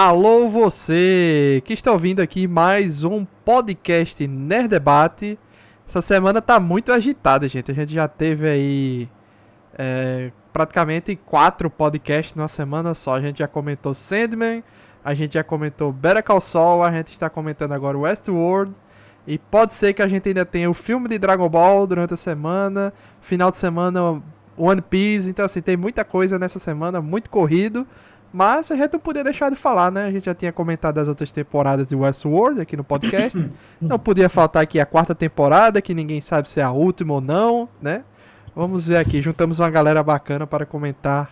Alô você que está ouvindo aqui mais um podcast Nerd Debate. Essa semana tá muito agitada, gente. A gente já teve aí praticamente 4 podcasts numa semana só. A gente já comentou Sandman, a gente já comentou Better Call Saul, a gente está comentando agora Westworld. E pode ser que a gente ainda tenha o filme de Dragon Ball durante a semana. Final de semana One Piece. Então assim, tem muita coisa nessa semana, muito corrido. Mas a gente não podia deixar de falar, né? A gente já tinha comentado as outras temporadas de Westworld aqui no podcast. Não podia faltar aqui a 4ª temporada, que ninguém sabe se é a última ou não, né? Vamos ver aqui, juntamos uma galera bacana para comentar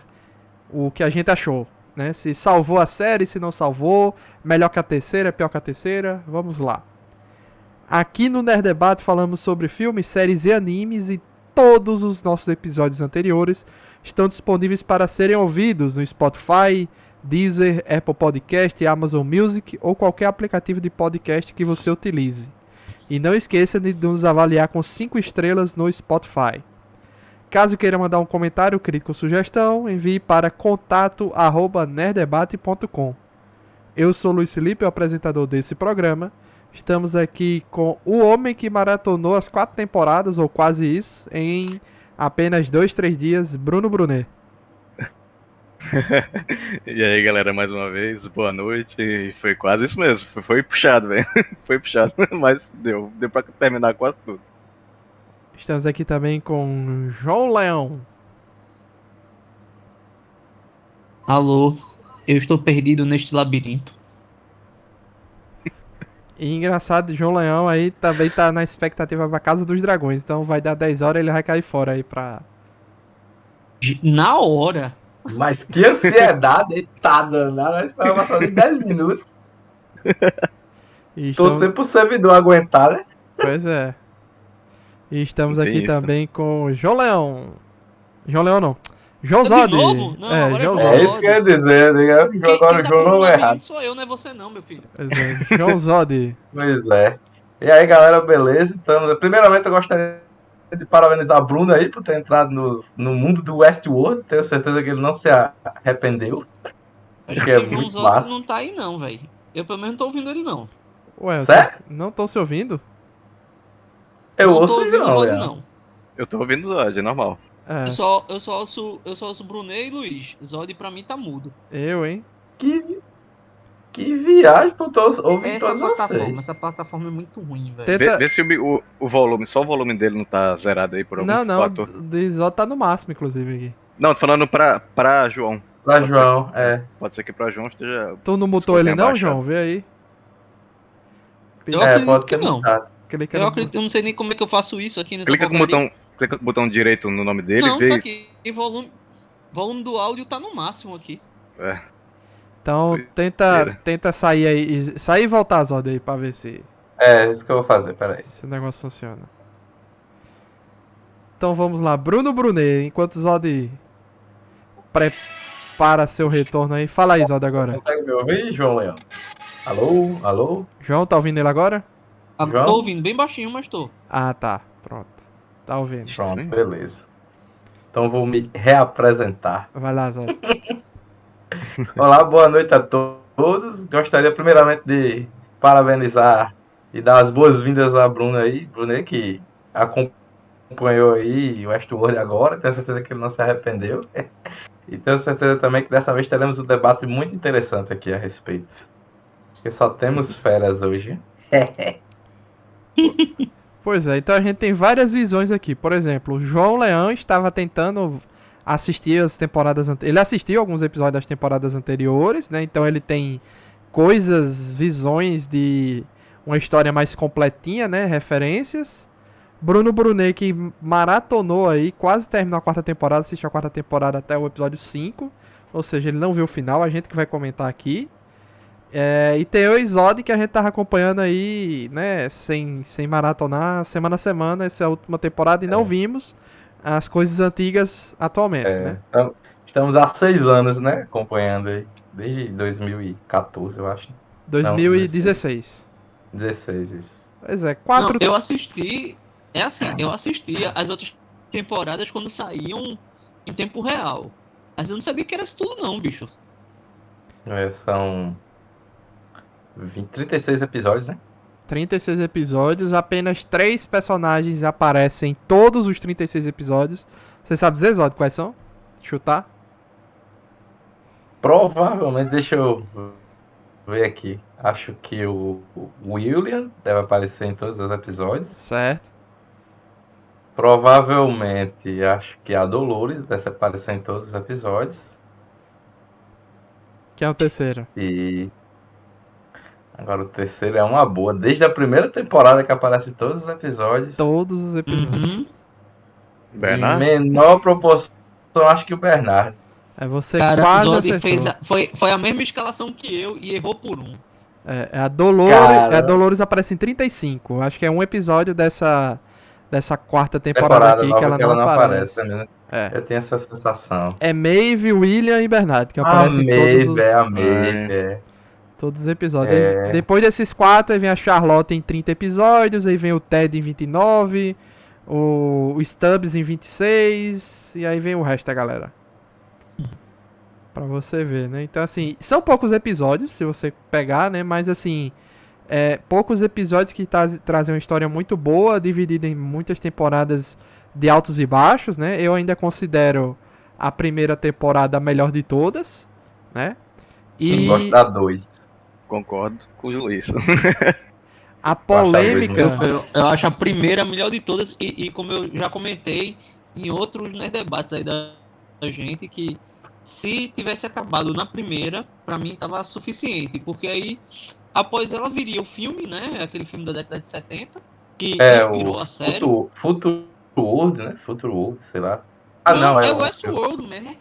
o que a gente achou, né? Se salvou a série, se não salvou, melhor que a terceira, pior que a terceira, vamos lá. Aqui no Nerd Debate falamos sobre filmes, séries e animes e todos os nossos episódios anteriores estão disponíveis para serem ouvidos no Spotify, Deezer, Apple Podcast, Amazon Music ou qualquer aplicativo de podcast que você utilize. E não esqueça de nos avaliar com 5 estrelas no Spotify. Caso queira mandar um comentário, crítica ou sugestão, envie para contato@nerddebate.com. Eu sou Luiz Felipe, o apresentador desse programa. Estamos aqui com o homem que maratonou as 4 temporadas, ou quase isso, em apenas 2-3 dias, Bruno Brunet. E aí, galera, mais uma vez, boa noite. E foi quase isso mesmo, foi puxado, velho. Foi puxado, mas deu pra terminar quase tudo. Estamos aqui também com João Leão. Alô, eu estou perdido neste labirinto. E engraçado, João Leão aí também tá na expectativa pra Casa dos Dragões. Então vai dar 10 horas e ele vai cair fora aí pra... Na hora. Mas que ansiedade, tá danada. Nós esperamos só de 10 minutos. E Torcer pro servidor aguentar, né? Pois é. E estamos aqui também com o João Leão. João Leão não. João Zod. De novo? Não, agora João João Zod. É isso que eu ia dizer, né? Agora o João não é errado. Sou eu, não é você não, meu filho. Pois é. João Zod. Pois é. E aí, galera, beleza? Então, primeiramente, eu gostaria de parabenizar a Bruno aí por ter entrado no mundo do Westworld. Tenho certeza que ele não se arrependeu. Acho que é muito João massa. Zod não tá aí não, velho. Eu pelo menos não tô ouvindo ele não. Ué, Certo? não estão se ouvindo? Eu não ouço tô o ouvindo o João, Zod é. não. Eu tô ouvindo o Zod, é normal. É. Eu só ouço Brunet e Luiz. Zod pra mim tá mudo. Eu, hein? Que viagem pra todos, ouvir Essa todos vocês. plataforma é muito ruim, velho. Tenta... Vê se o volume, só o volume dele não tá zerado aí por algum Não, fator. o Zod tá no máximo, inclusive, aqui. Não, tô falando pra João. Pra João, Pode ser que pra João esteja... Tu não mutou ele não, João? Vê aí. Eu acredito pode que ter não. mudado. Clica Eu no... acredito, eu não sei nem como é que eu faço isso aqui nessa Clica com o botão direito no nome dele Não, e vê... tá aqui. E volume do áudio tá no máximo aqui. É. Então tenta sair aí. Sair e voltar, Zod, aí, pra ver se Isso que eu vou fazer, peraí. o negócio funciona. Então vamos lá, Bruno Brunet, enquanto o Zod prepara seu retorno aí. Fala aí, Zod, agora. Consegue me ouvir, João Leão? Alô? Alô? João, tá ouvindo ele agora? João? Tô ouvindo bem baixinho, mas tô. Ah, tá. Pronto. Tá ouvindo. Pronto, beleza. Então vou me reapresentar. Vai lá, Zod. Olá, boa noite a todos. Gostaria primeiramente de parabenizar e dar as boas-vindas à Bruna aí. Bruna que acompanhou aí o Westworld agora. Tenho certeza que ele não se arrependeu. E tenho certeza também que dessa vez teremos um debate muito interessante aqui a respeito. Porque só temos feras hoje. Pois é, então a gente tem várias visões aqui. Por exemplo, o João Leão estava tentando assistir as temporadas anteriores. Ele assistiu alguns episódios das temporadas anteriores, né? Então ele tem coisas, visões de uma história mais completinha, né? Referências. Bruno Brunet, que maratonou aí, quase terminou a 4ª temporada, assistiu a 4ª temporada até o episódio 5. Ou seja, ele não viu o final, a gente que vai comentar aqui. E tem o Zod que a gente tava acompanhando aí, né, sem maratonar, semana a semana, essa é a última temporada, e não vimos as coisas antigas atualmente, né? Então, estamos há 6 anos, né, acompanhando aí, desde 2014, eu acho. 2016. 16, isso. Pois é, Não, eu assisti as outras temporadas quando saíam em tempo real. Mas eu não sabia que era isso tudo não, bicho. São 36 episódios, né? 36 episódios, apenas 3 personagens aparecem em todos os 36 episódios. Você sabe dizer, Zod, quais são? Chutar? Provavelmente, deixa eu ver aqui. Acho que o William deve aparecer em todos os episódios. Certo. Provavelmente, acho que a Dolores deve aparecer em todos os episódios. Que é o terceiro. E agora o terceiro é uma boa. Desde a primeira temporada que aparece em todos os episódios. Todos os episódios. Uhum. Em Bernard? menor proporção, acho que o Bernard. É você Cara, o quase Zod acertou. foi a mesma escalação que eu e errou por um. É a Dolores. Cara. A Dolores aparece em 35. Acho que é um episódio dessa quarta temporada aqui nova que ela não aparece. né? É. Eu tenho essa sensação. É Maeve, William e Bernard que A aparecem em todos Maeve, a os, Maeve. todos os episódios. É. Depois desses 4, aí vem a Charlotte em 30 episódios, aí vem o Ted em 29, o Stubbs em 26, e aí vem o resto da galera. Pra você ver, né? Então, assim, são poucos episódios, se você pegar, né? Mas, assim, poucos episódios que trazem uma história muito boa, dividida em muitas temporadas de altos e baixos, né? Eu ainda considero a primeira temporada a melhor de todas, né? Sim, gosto da 2. Concordo com o Luiz. A Eu polêmica... Eu acho a primeira a melhor de todas e como eu já comentei em outros, né, debates aí da gente, que se tivesse acabado na primeira, pra mim tava suficiente, porque aí após ela viria o filme, né, aquele filme da década de 70, que inspirou a série. Futuro World, né? Futuro World, sei lá. Não, é o Westworld mesmo.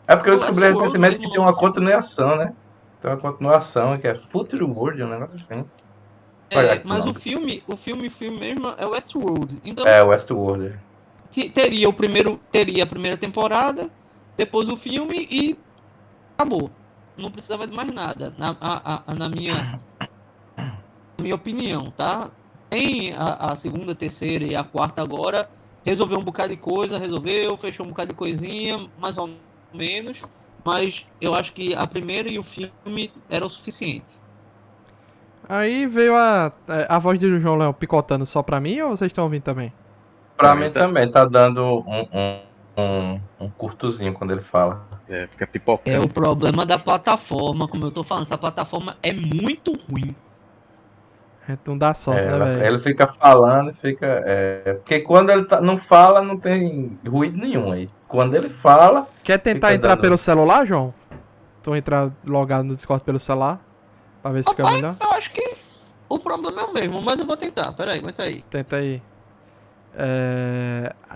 É porque eu o descobri Westworld recentemente que mesmo, tem uma continuação, né? Tem uma continuação que é Future World, um negócio assim. Olha aqui mas nome. o filme mesmo é Westworld. Então É, Westworld. teria a primeira temporada, depois o filme e acabou. Não precisava de mais nada, na minha opinião, tá? Tem a segunda, terceira e a quarta agora, resolveu um bocado de coisa, fechou um bocado de coisinha, mais ou menos, mas eu acho que a primeira e o filme era o suficiente. Aí veio a voz do João Léo picotando só pra mim, ou vocês estão ouvindo também? Pra mim também, tá dando um curtozinho quando ele fala. Fica pipocando. É o problema da plataforma, como eu tô falando, essa plataforma é muito ruim. Não dá sorte, né, velho? Ele fica falando, porque quando ele não fala, não tem ruído nenhum aí. Quando ele fala... Quer tentar fica entrar dando- pelo celular, João? Tu entrar logado no Discord pelo celular? Pra ver se fica melhor? Eu acho que o problema é o mesmo, mas eu vou tentar. Peraí, aguenta aí. Tenta aí.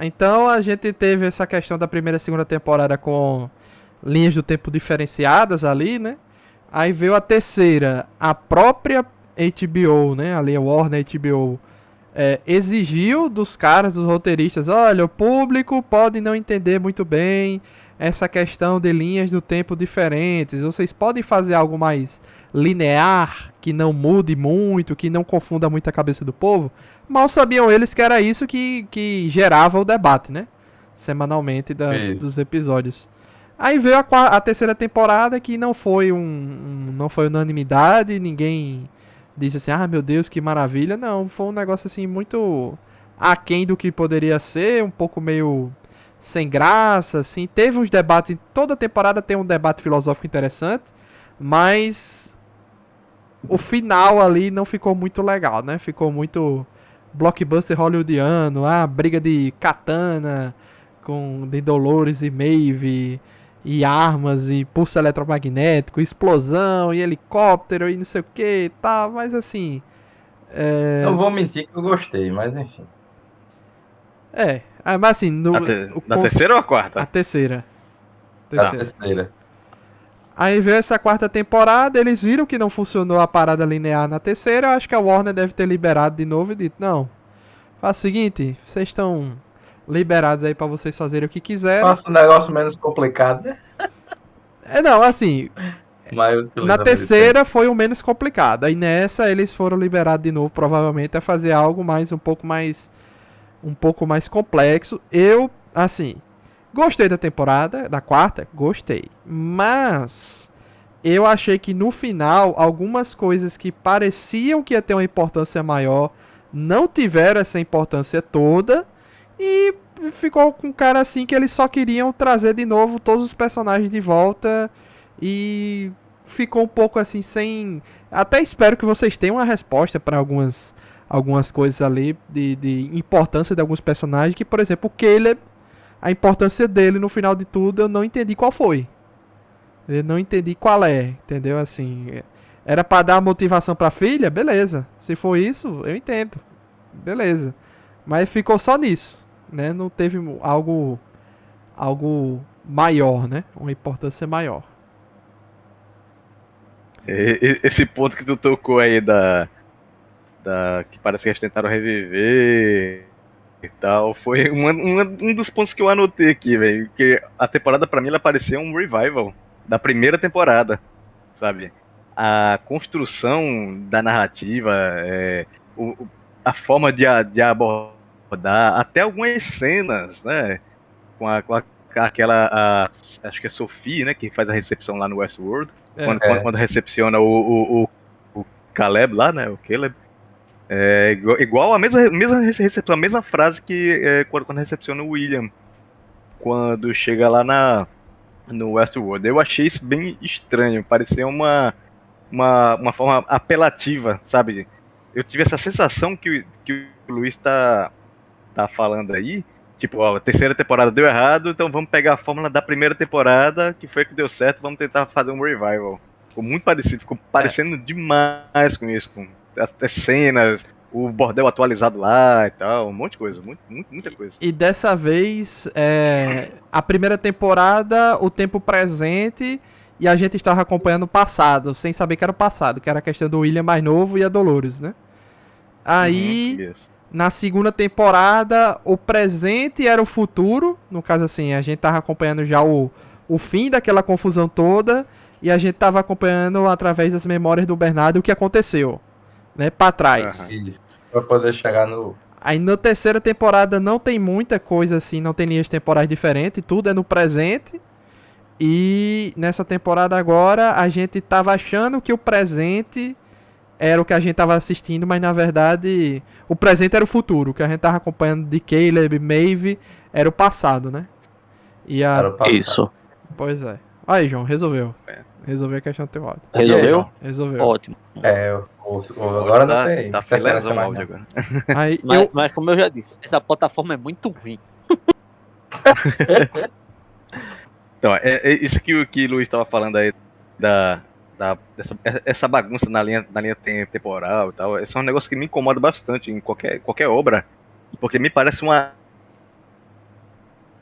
Então a gente teve essa questão da primeira e segunda temporada com linhas do tempo diferenciadas ali, né? Aí veio a terceira, a própria HBO, né? Ali a Warner HBO exigiu dos caras, dos roteiristas, olha, o público pode não entender muito bem essa questão de linhas do tempo diferentes. Vocês podem fazer algo mais linear, que não mude muito, que não confunda muito a cabeça do povo. Mal sabiam eles que era isso que gerava o debate, né? Semanalmente dos episódios. Aí veio a terceira temporada, que não foi não foi unanimidade, ninguém disse assim, ah, meu Deus, que maravilha. Não, foi um negócio assim muito aquém do que poderia ser, um pouco meio sem graça, assim. Teve uns debates, toda temporada tem um debate filosófico interessante, mas o final ali não ficou muito legal, né? Ficou muito blockbuster hollywoodiano, briga de katana de Dolores e Maeve, e armas, e pulso eletromagnético, explosão, e helicóptero, e não sei o que, tá, mas assim... Não vou mentir que eu gostei, mas enfim. Mas assim... Na terceira ou a quarta? A terceira. A terceira. Aí veio essa quarta temporada, eles viram que não funcionou a parada linear na terceira, eu acho que a Warner deve ter liberado de novo e dito, não, faz o seguinte, vocês estão liberados aí pra vocês fazerem o que quiserem. Faça um negócio menos complicado, né? Não, assim, Mas na terceira foi o menos complicado, aí nessa eles foram liberados de novo, provavelmente, a fazer algo um pouco mais complexo. Eu, assim... Gostei da temporada, da quarta, gostei. Mas eu achei que no final, algumas coisas que pareciam que ia ter uma importância maior, não tiveram essa importância toda, e ficou com um cara assim que eles só queriam trazer de novo todos os personagens de volta, e ficou um pouco assim sem... Até espero que vocês tenham uma resposta para algumas coisas ali de importância de alguns personagens, que por exemplo o Caleb, a importância dele no final de tudo eu não entendi qual foi. Eu não entendi qual é, entendeu? Assim, era pra dar motivação pra filha? Beleza. Se for isso, eu entendo. Beleza. Mas ficou só nisso, né? Não teve algo maior, né? Uma importância maior. Esse ponto que tu tocou aí que parece que eles tentaram reviver e tal, foi um dos pontos que eu anotei aqui, velho. Que a temporada pra mim ela parecia um revival da primeira temporada, sabe? A construção da narrativa, a forma de abordar, até algumas cenas, né? Com aquela, acho que é Sophie, né? Que faz a recepção lá no Westworld. Quando recepciona o Caleb lá, né? O Caleb. Igual a mesma recepção, a mesma frase que quando recepciona o William. Quando chega lá no Westworld. Eu achei isso bem estranho. Parecia uma forma apelativa, sabe? Eu tive essa sensação que o Luiz tá falando aí. Tipo, ó, a terceira temporada deu errado, então vamos pegar a fórmula da primeira temporada, que foi a que deu certo, vamos tentar fazer um revival. Ficou muito parecido, ficou parecendo demais com isso, com as cenas, o bordel atualizado lá e tal, um monte de coisa, muita coisa. E dessa vez, a primeira temporada, o tempo presente, e a gente estava acompanhando o passado, sem saber que era o passado, que era a questão do William mais novo e a Dolores, né? Aí, na segunda temporada, o presente era o futuro, no caso assim, a gente estava acompanhando já o fim daquela confusão toda, e a gente estava acompanhando através das memórias do Bernardo o que aconteceu, né, pra trás. Isso, pra poder chegar no... Aí na terceira temporada não tem muita coisa assim, não tem linhas temporais diferentes, tudo é no presente. E nessa temporada agora a gente tava achando que o presente era o que a gente tava assistindo, mas na verdade o presente era o futuro, o que a gente tava acompanhando de Caleb, Maeve, era o passado, né? Isso. Pois é. Aí, João, resolveu. Resolveu a questão teórica. Resolveu? Resolveu. Ótimo. Agora não tem. Tá filezão o áudio agora. Aí, Mas como eu já disse, essa plataforma é muito ruim. Então, isso que o Luiz estava falando aí essa bagunça na linha temporal e tal, esse é um negócio que me incomoda bastante em qualquer obra, porque me parece uma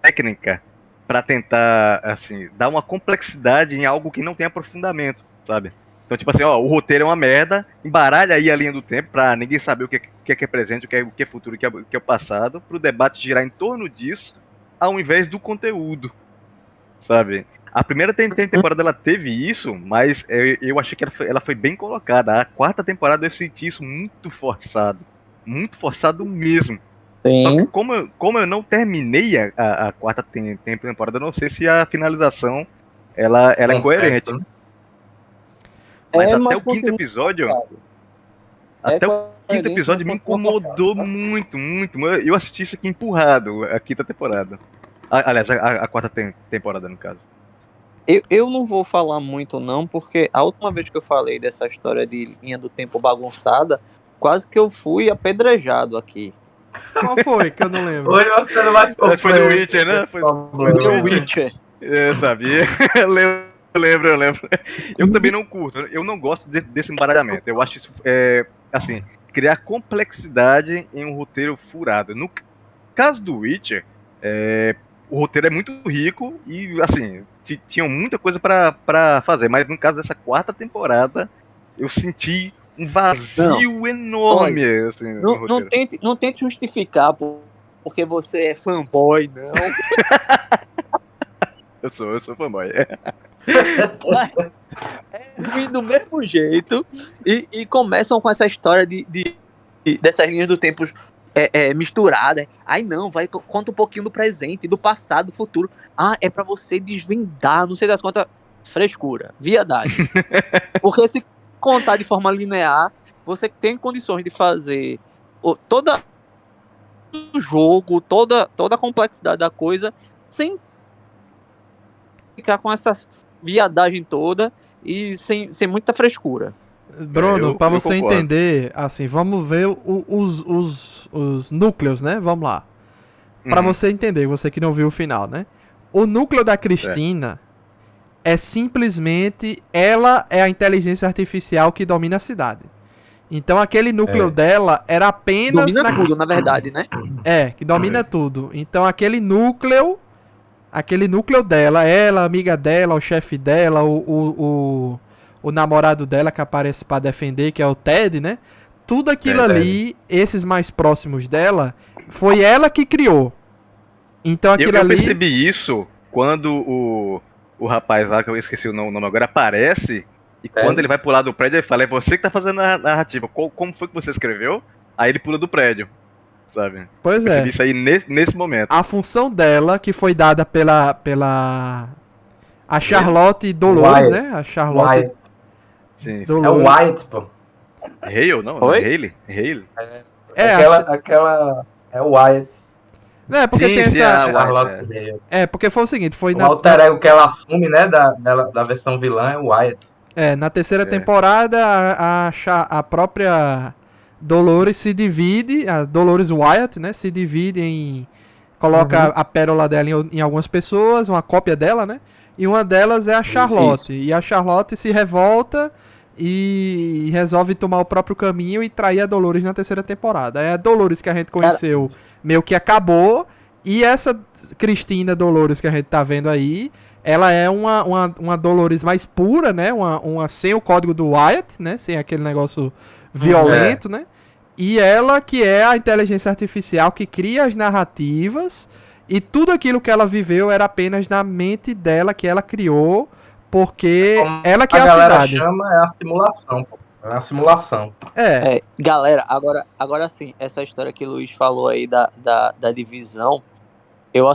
técnica para tentar, assim, dar uma complexidade em algo que não tem aprofundamento, sabe? Então, tipo assim, ó, o roteiro é uma merda, embaralha aí a linha do tempo pra ninguém saber o que é presente, o que é futuro, o que é o passado, pro debate girar em torno disso, ao invés do conteúdo, sabe? A primeira temporada ela teve isso, mas eu achei que ela foi bem colocada. A quarta temporada eu senti isso muito forçado mesmo. Sim. Só que como eu não terminei a quarta temporada, eu não sei se a finalização ela é coerente. Mas até o quinto episódio. Até o quinto episódio me incomodou muito. Eu assisti isso aqui empurrado, a quinta temporada. Aliás, a quarta temporada, no caso. Eu não vou falar muito não, porque a última vez que eu falei dessa história de linha do tempo bagunçada, quase que eu fui apedrejado aqui. Qual foi que eu não lembro? Hoje você não vai sofrer. Foi do Witcher, né? Foi do Witcher. Eu sabia. Eu lembro. Eu também não curto. Eu não gosto desse embaralhamento. Eu acho isso, assim, criar complexidade em um roteiro furado. No caso do Witcher, o roteiro é muito rico e, assim, tinham muita coisa pra fazer. Mas no caso dessa quarta temporada, eu senti um vazio enorme. Olha, assim, não tente justificar porque você é fanboy, não. Eu sou fanboy. É do mesmo jeito e começam com essa história dessas linhas do tempo misturada. Aí não, conta um pouquinho do presente, do passado, do futuro. Ah, é pra você desvendar, não sei das contas. Frescura, viadagem. Porque se contar de forma linear, você tem condições de fazer todo o jogo, toda a complexidade da coisa, sem ficar com essa viadagem toda e sem muita frescura. Bruno, pra eu você concordo. entender, assim, vamos ver os núcleos, né? Vamos lá. Pra Uhum. você entender, você que não viu o final, né? O núcleo da Cristina é simplesmente ela é a inteligência artificial que domina a cidade. Então aquele núcleo dela era apenas Domina tudo, na verdade, né? que domina tudo. Então aquele núcleo dela, ela, a amiga dela, o chefe dela, o namorado dela que aparece pra defender, que é o Ted, né? Tudo aquilo ali, esses mais próximos dela, foi ela que criou. Então aquilo Eu ali. percebi isso quando o rapaz lá, que eu esqueci o nome agora, aparece. E quando ele vai pular do prédio, ele fala: é você que tá fazendo a narrativa. Como foi que você escreveu? Aí ele pula do prédio, sabe? Pois Eu percebi é. isso aí nesse momento. A função dela, que foi dada pela a Charlotte Dolores, Wyatt. né? A Charlotte Wyatt. Sim, sim. É o Dolores. Wyatt, pô. Hale, não? Oi? Não é Hale? Hale? É, Aquela. É o Wyatt. É, porque Sim, tem sim, essa. a White, Charlotte é. Hale. Porque foi o seguinte, foi O alter ego que ela assume, né, da versão vilã é o Wyatt. na terceira É. temporada, a própria Dolores se divide, a Dolores Wyatt, né? Se divide em. Coloca a pérola dela em algumas pessoas, uma cópia dela, né? E uma delas é a Charlotte. Isso. E a Charlotte se revolta e resolve tomar o próprio caminho e trair a Dolores na terceira temporada. É a Dolores que a gente conheceu meio que acabou. E essa Cristina Dolores que a gente tá vendo aí, ela é uma Dolores mais pura, né? Uma sem o código do Wyatt, né? Sem aquele negócio violento, né? E ela que é a inteligência artificial que cria as narrativas. E tudo aquilo que ela viveu era apenas na mente dela, que ela criou. Porque Como ela que é a a galera cidade. chama é a simulação, pô. É a simulação. Galera, agora sim, essa história que o Luiz falou aí da divisão, eu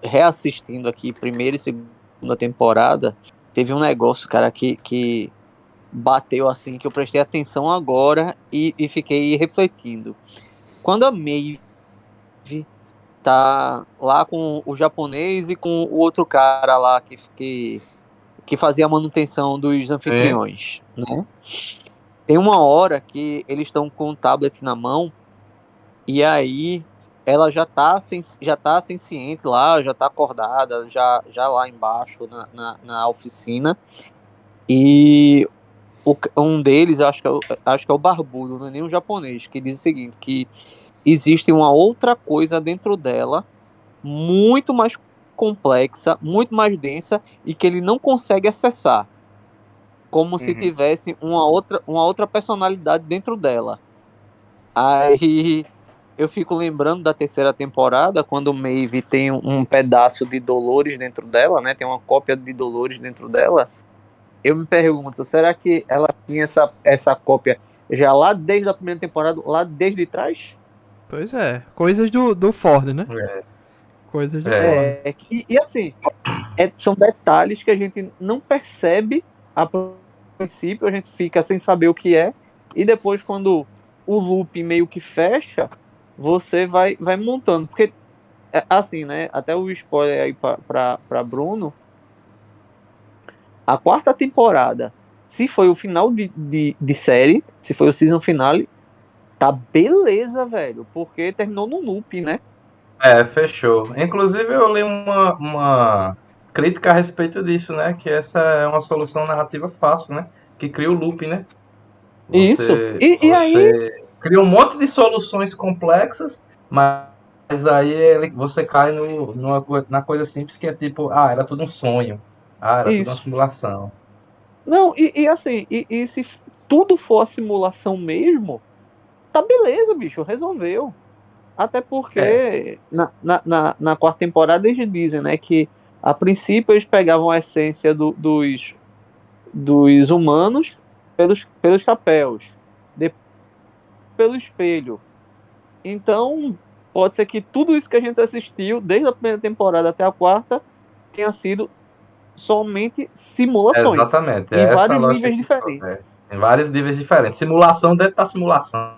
reassistindo aqui primeira e segunda temporada, teve um negócio, cara, que bateu assim, que eu prestei atenção agora e fiquei refletindo. Quando a Maeve tá lá com o japonês e com o outro cara lá que fazia a manutenção dos anfitriões, né? Tem uma hora que eles estão com o tablet na mão e aí ela já tá senciente lá, já tá acordada, já lá embaixo na oficina. E um deles, acho que é o barbudo, não é nem um japonês, que diz o seguinte, que existe uma outra coisa dentro dela, muito mais complexa, muito mais densa, e que ele não consegue acessar. Como se tivesse uma outra personalidade dentro dela. Aí eu fico lembrando da terceira temporada, quando Maeve tem um pedaço de Dolores dentro dela, né? Tem uma cópia de Dolores dentro dela. Eu me pergunto, será que ela tinha essa cópia já lá desde a primeira temporada, lá desde trás? Pois é. Coisas do Ford, né? Coisas do Ford. E assim, são detalhes que a gente não percebe a princípio, a gente fica sem saber o que é, e depois quando o loop meio que fecha, você vai montando, porque assim, né, até o spoiler aí pra Bruno, a quarta temporada, se foi o final de série, se foi o season finale, tá beleza, velho, porque terminou no loop, né? Fechou. Inclusive eu li uma crítica a respeito disso, né? Que essa é uma solução narrativa fácil, né? Que cria o loop, né? Isso. E aí... Você cria um monte de soluções complexas, mas aí você cai na coisa simples que é tipo, era tudo um sonho. Era tudo uma Isso. simulação. Não, e assim, e se tudo for a simulação mesmo, tá beleza, bicho, resolveu. Até porque na quarta temporada eles dizem, né, que a princípio eles pegavam a essência dos humanos pelos chapéus, depois pelo espelho. Então, pode ser que tudo isso que a gente assistiu, desde a primeira temporada até a quarta, tenha sido somente simulações. Exatamente. Em Essa é a vários lógica níveis que- diferentes. é, em vários níveis diferentes. Simulação dentro da simulação.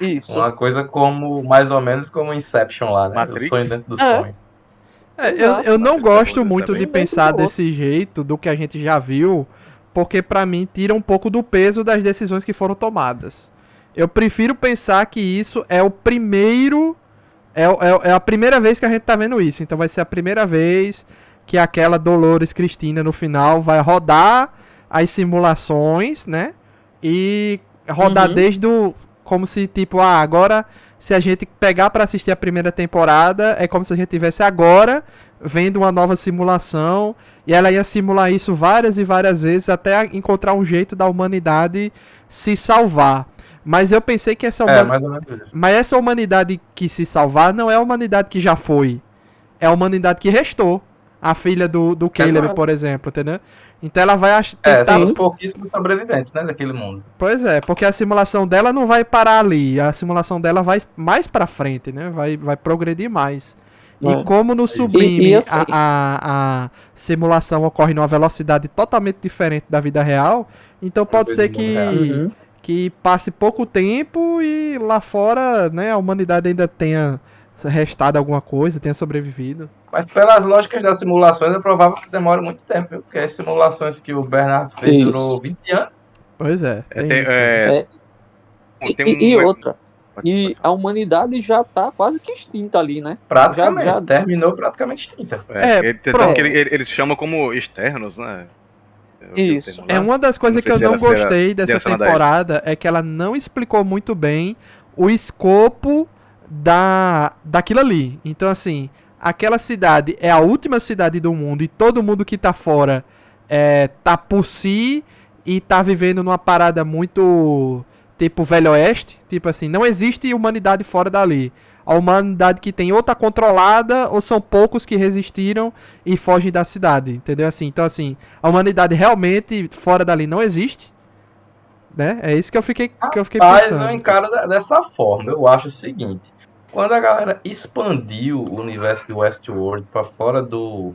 Isso. Uma coisa como, mais ou menos como Inception lá, né? O Matrix? sonho dentro do É. sonho. Eu não Matrix é bom gosto disso muito também. de pensar desse jeito, do que a gente já viu, porque pra mim tira um pouco do peso das decisões que foram tomadas. Eu prefiro pensar que isso é o primeiro. É a primeira vez que a gente tá vendo isso. Então vai ser a primeira vez que aquela Dolores Cristina no final vai rodar as simulações, né? E rodar Uhum. desde o. Como se, tipo, agora, se a gente pegar pra assistir a primeira temporada, é como se a gente tivesse agora vendo uma nova simulação. E ela ia simular isso várias e várias vezes até encontrar um jeito da humanidade se salvar. Mas eu pensei que essa É, mais ou menos isso. Mas essa humanidade que se salvar não é a humanidade que já foi. É a humanidade que restou. A filha do Caleb, Exato. por exemplo, entendeu? Então ela vai É, tentar. são os pouquíssimos sobreviventes, né, daquele mundo. Pois é, porque a simulação dela não vai parar ali. A simulação dela vai mais pra frente, né? Vai progredir mais. E É. como no Sublime E assim- a simulação ocorre numa velocidade totalmente diferente da vida real, então pode ser Uhum. que passe pouco tempo e lá fora, né, a humanidade ainda tenha restado alguma coisa, tenha sobrevivido. Mas pelas lógicas das simulações, é provável que demore muito tempo, viu? Porque as simulações que o Bernardo fez Isso. durou 20 anos. Pois é, tem Tem, isso. É, tem E um- outra. E a humanidade já tá quase que extinta ali, né? Praticamente. Já- Terminou praticamente extinta. Pronto. tanto que eles chamam como externos, né? Eu vi o Isso. termo É lá. uma das coisas Não que sei eu se não era- se era gostei dessa direcionada a temporada é que ela não explicou muito bem o escopo daquilo ali. Então, assim, aquela cidade é a última cidade do mundo e todo mundo que tá fora tá por si e tá vivendo numa parada muito tipo Velho Oeste. Tipo assim, não existe humanidade fora dali. A humanidade que tem ou tá controlada ou são poucos que resistiram e fogem da cidade, entendeu? Assim, então assim, a humanidade realmente fora dali não existe, né? É isso que eu fiquei Mas pensando. eu encaro dessa forma. Eu acho o seguinte: quando a galera expandiu o universo de Westworld para fora do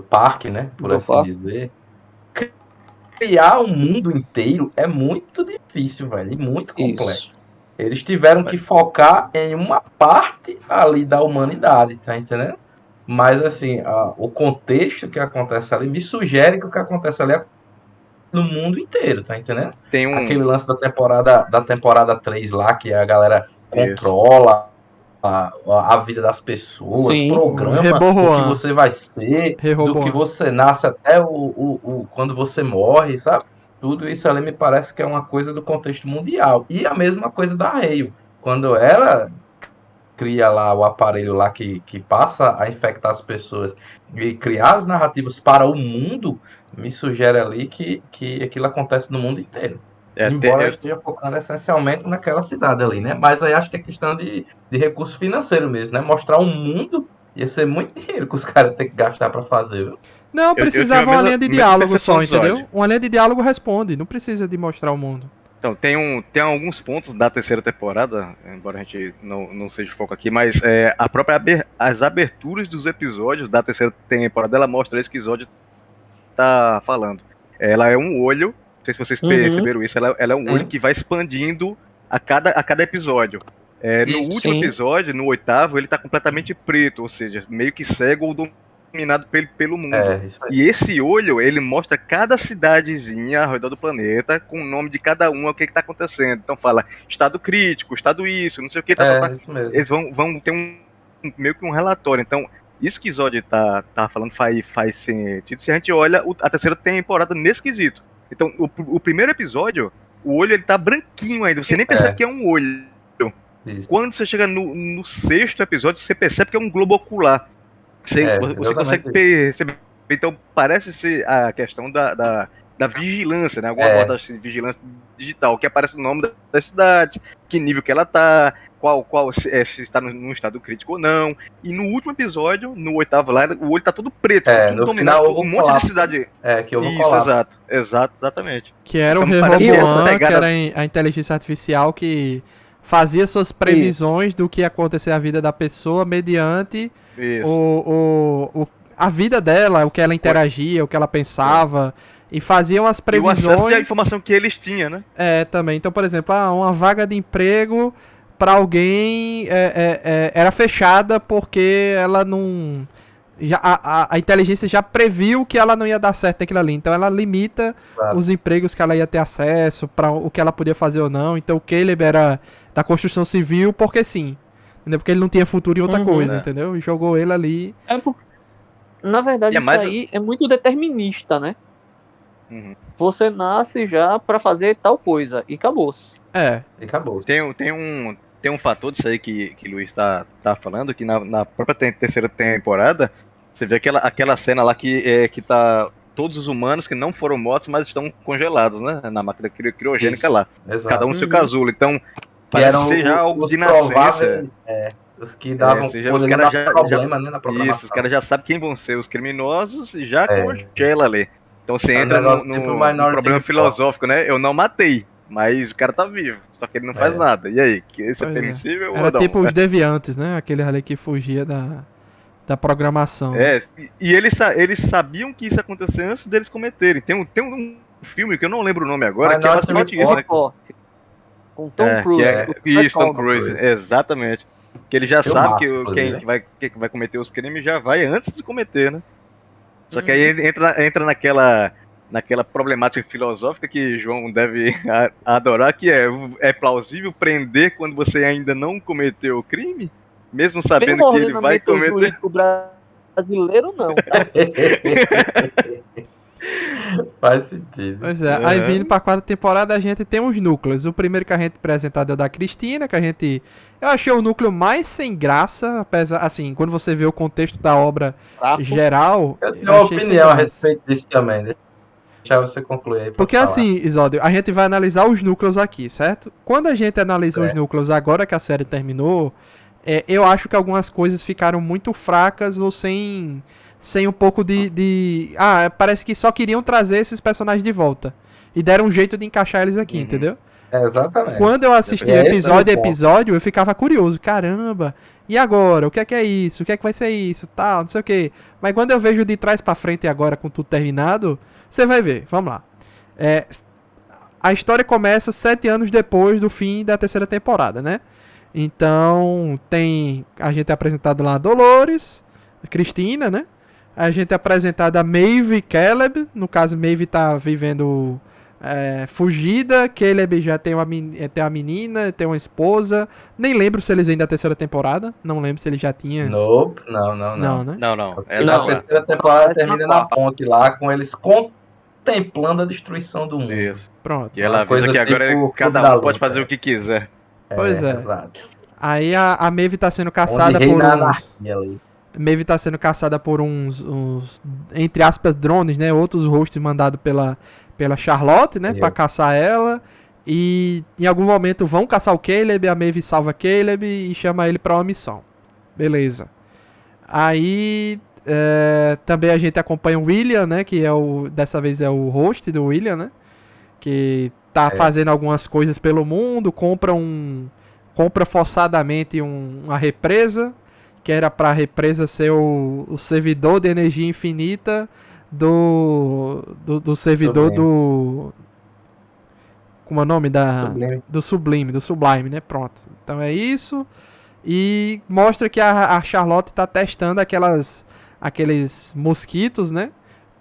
parque, né? Por Do assim parque. dizer, criar um mundo inteiro é muito difícil, velho, e muito complexo. Isso. Eles tiveram que focar em uma parte ali da humanidade, tá entendendo? Mas assim, o contexto que acontece ali me sugere que o que acontece ali é no mundo inteiro, tá entendendo? Tem Aquele lance da temporada 3 lá, que a galera Isso. controla a vida das pessoas, Sim. programa Reborroan. o que você vai ser, do que Rehoboam. você nasce até quando você morre, sabe? Tudo isso ali me parece que é uma coisa do contexto mundial. E a mesma coisa da Hale. Quando ela cria lá o aparelho lá que passa a infectar as pessoas e criar as narrativas para o mundo, me sugere ali que aquilo acontece no mundo inteiro. Embora eu esteja focando essencialmente naquela cidade ali, né? Mas aí acho que é questão de recurso financeiro mesmo, né? Mostrar um mundo ia ser muito dinheiro que os caras têm que gastar para fazer, viu? Não, precisava tive a uma linha de mesma diálogo percepção só, do entendeu? Zod. Uma linha de diálogo responde, não precisa de mostrar o mundo. Então, tem alguns pontos da terceira temporada, embora a gente não seja foco aqui, mas as aberturas dos episódios da terceira temporada, ela mostra isso que o Zod tá falando. Ela é um olho, não sei se vocês perceberam isso, ela é um olho que vai expandindo a cada episódio. No Isso, último sim. episódio, no 8º, ele tá completamente preto, ou seja, meio que cego ou dominado pelo mundo. Isso aí. E esse olho, ele mostra cada cidadezinha ao redor do planeta, com o nome de cada uma, o que tá acontecendo. Então fala, estado crítico, estado isso, não sei o que, tá. Isso mesmo. Eles vão ter meio que um relatório. Então, isso que Zod tá falando faz sentido se a gente olha a terceira temporada nesse quesito. Então, o primeiro episódio, o olho ele tá branquinho ainda, você nem percebe que é um olho. Isso. Quando você chega no 6º episódio, você percebe que é um globo ocular. Você consegue perceber. Então, parece ser a questão da vigilância, né? Alguma abordagem de vigilância digital, que aparece o nome das cidades, que nível que ela tá, se está num estado crítico ou não. E no último episódio, no 8º lá, o olho tá todo preto, tudo no dominado final, por um monte de cidade. Que eu vou Isso, colar. exatamente. Que era Então, o parece Rehoboam, essa que pegada- era a inteligência artificial que fazia suas previsões do que ia acontecer na vida da pessoa mediante Isso. a vida dela, o que ela interagia, o que ela pensava, e faziam as E o previsões. acesso à informação que eles tinham, né? Também. Então, por exemplo, uma vaga de emprego para alguém era fechada porque ela não. A inteligência já previu que ela não ia dar certo naquilo ali. Então ela limita Claro. os empregos que ela ia ter acesso, para o que ela podia fazer ou não. Então o Caleb era da construção civil porque sim. Entendeu? Porque ele não tinha futuro em outra Uhum. coisa, É. entendeu? E jogou ele ali. Na verdade, E é isso mais- aí é muito determinista, né? Uhum. Você nasce já pra fazer tal coisa e acabou-se. E acabou. Tem um fator disso aí que o Luiz tá falando, que na própria terceira temporada, você vê aquela cena lá que tá todos os humanos que não foram mortos, mas estão congelados, né? Na máquina criogênica Isso. lá. Exato. Cada um no seu Uhum. casulo. Então, Que parece eram ser já algo os de nascença. prováveis, os que davam, Seja, os poderiam caras dar já- problema, né, na Isso, programação. os caras já sabem quem vão ser os criminosos e já É. congela ali. Então você É um entra negócio tipo no Minority problema Report. filosófico, né? Eu não matei, mas o cara tá vivo, só que ele não faz É. nada. E aí, que isso é Pois é. permissível ou Era não? tipo os deviantes, né? Aquele ali que fugia da programação. E eles sabiam que isso ia acontecer antes deles cometerem. Tem um filme que eu não lembro o nome agora, que é Minority basicamente isso, né? Report. Com Tom Cruise. Isso, Tom Thomas. Cruise, exatamente. Que ele já Filmaço, sabe inclusive. quem vai cometer os crimes já vai antes de cometer, né? Só que aí entra naquela problemática filosófica que João deve adorar, que é plausível prender quando você ainda não cometeu o crime? Mesmo sabendo Pelo que ele vai ordenamento cometer. jurídico brasileiro, não, tá? Faz sentido. Pois é, aí Uhum. vindo pra quarta temporada a gente tem os núcleos. O primeiro que a gente apresentado é o da Cristina, que a gente. Eu achei o núcleo mais sem graça, apesar, assim, quando você vê o contexto da obra Fraco. geral. Eu tenho uma achei sem opinião a graça. respeito disso também. Deixa você concluir aí. pra Porque falar. assim, Isódio, a gente vai analisar os núcleos aqui, certo? Quando a gente analisa os Certo. núcleos agora que a série terminou, eu acho que algumas coisas ficaram muito fracas ou sem um pouco de. Parece que só queriam trazer esses personagens de volta. E deram um jeito de encaixar eles aqui, Uhum. entendeu? Exatamente. Quando eu assisti É, esse episódio é a o ponto. episódio, eu ficava curioso. Caramba, e agora? O que é isso? O que vai ser isso? Tal, não sei o que. Mas quando eu vejo de trás pra frente agora com tudo terminado, você vai ver. Vamos lá. A história começa 7 anos depois do fim da terceira temporada, né? Então, a gente é apresentado lá a Dolores, a Cristina, né? A gente é apresentado a Maeve e Caleb. No caso, Maeve tá vivendo fugida. Caleb já tem tem uma menina, tem uma esposa. Nem lembro se eles vêm da terceira temporada. Não lembro se ele já tinha. Nope, não. Não, né? Não. É Na Não. terceira temporada Só termina na na ponte lá, com eles contemplando a destruição do mundo. Isso. Pronto. E ela Uma coisa avisa que agora tipo cada Clube da um pode Luta, fazer o que quiser. Pois é. Exato. Aí a Maeve tá sendo caçada Onde por reina a uns. anarquia ali. Maeve tá sendo caçada por uns, entre aspas, drones, né? Outros hosts mandados pela Charlotte, né? Eu. Pra caçar ela. E em algum momento vão caçar o Caleb, a Maeve salva Caleb e chama ele pra uma missão. Beleza. Aí também a gente acompanha o William, né? Que dessa vez é o host do William, né? Que tá fazendo algumas coisas pelo mundo, compra forçadamente uma represa, que era pra represa ser o servidor de energia infinita do servidor Sublime. do... Como é o nome? Sublime. Do Sublime, né? Pronto. Então é isso. E mostra que a Charlotte tá testando aqueles mosquitos, né?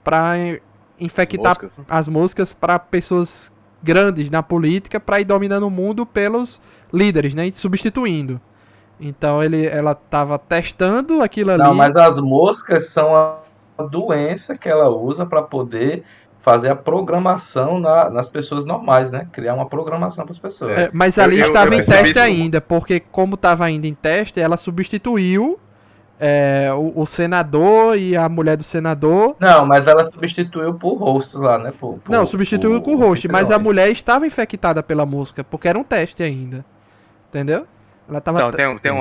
Pra infectar Moscas, né? as moscas para pessoas grandes na política, para ir dominando o mundo pelos líderes, né? E substituindo. Então ela tava testando aquilo ali. Não, mas as moscas são a doença que ela usa para poder fazer a programação nas pessoas normais, né? Criar uma programação para as pessoas. Mas ali eu estava em percebi teste isso. ainda, porque como estava ainda em teste, ela substituiu o senador e a mulher do senador. Não, mas ela substituiu por hosts lá, né? Não, substituiu com o host, mas a mulher estava infectada pela mosca, porque era um teste ainda. Entendeu? Ela tava. Então, tem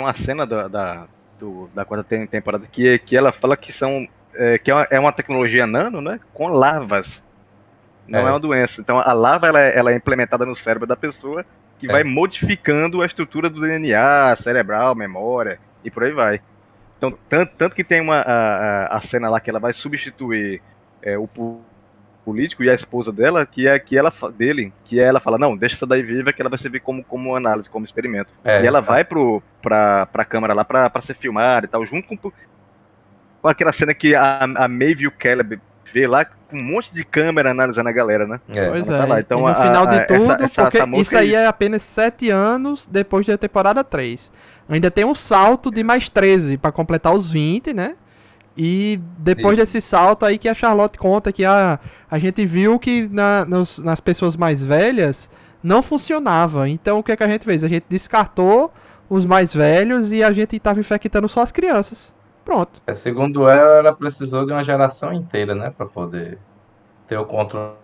uma cena da quarta temporada que ela fala que é uma tecnologia nano, né? Com lavas. Não é uma doença. Então a lava ela é implementada no cérebro da pessoa que vai modificando a estrutura do DNA cerebral, memória e por aí vai. Então, tanto que tem a cena lá que ela vai substituir o político e a esposa dela, que ela fala, não, deixa essa daí viva, que ela vai servir como análise, como experimento. E ela vai pra câmara lá pra ser filmada e tal, junto com aquela cena que a Maeve e o Caleb vê lá, com um monte de câmera analisando a galera, né? Pois Ela tá lá. Então, e no final de tudo, porque essa isso aí é apenas 7 anos depois da temporada 3. Ainda tem um salto de mais 13 pra completar os 20, né? E depois desse salto aí que a Charlotte conta que a gente viu que nas pessoas mais velhas não funcionava. Então o que é que a gente fez? A gente descartou os mais velhos e a gente estava infectando só as crianças. Pronto. Segundo ela precisou de uma geração inteira, né? Pra poder ter o controle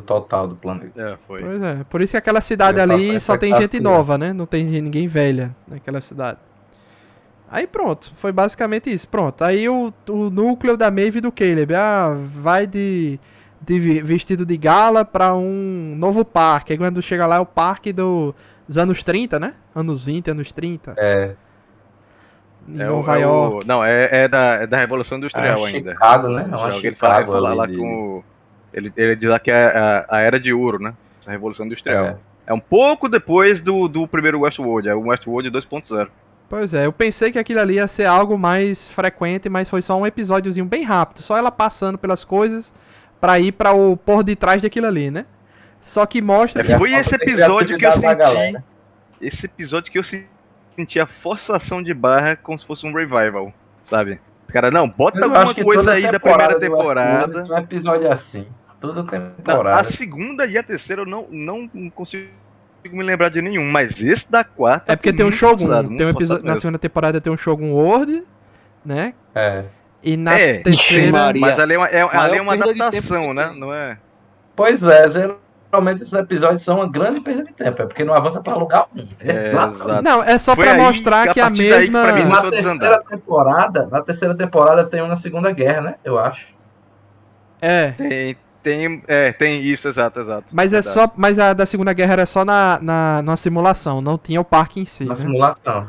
total do planeta. Foi. Pois é. Por isso que aquela cidade ali só tem gente nova, né? Não tem ninguém velha naquela cidade. Aí pronto, foi basicamente isso. Pronto, aí o núcleo da Maeve e do Caleb. Vai de vestido de gala pra um novo parque. Aí quando chega lá é o parque dos anos 30, né? Anos 20, anos 30. Em Nova York. Não, é da Revolução Industrial ainda. Chicago, né? Ele fala lá com... Ele diz lá que é a Era de Ouro, né? Essa Revolução Industrial. É um pouco depois do primeiro Westworld. É o Westworld 2.0. Pois é, eu pensei que aquilo ali ia ser algo mais frequente, mas foi só um episódiozinho bem rápido. Só ela passando pelas coisas pra ir pra o por detrás daquilo ali, né? Só que mostra... Foi esse episódio que eu senti... Esse episódio que eu senti a forçação de barra como se fosse um revival, sabe? Cara, não, bota alguma coisa aí da primeira temporada. Um episódio assim. Toda temporada. A segunda e a terceira eu não consigo me lembrar de nenhum, mas esse da quarta... É porque tem um Shogun, tem um episódio, na segunda temporada tem um Shogun World, né? E na terceira... Mas ali é uma adaptação, né? Não é? Pois é, geralmente esses episódios são uma grande perda de tempo, é porque não avança pra lugar nenhum. Exato. Não, é só pra mostrar que a mesma... Na terceira temporada tem um na Segunda Guerra, né? Eu acho. Tem isso, exato. Mas a da Segunda Guerra era só na simulação, não tinha o parque em si. Na simulação.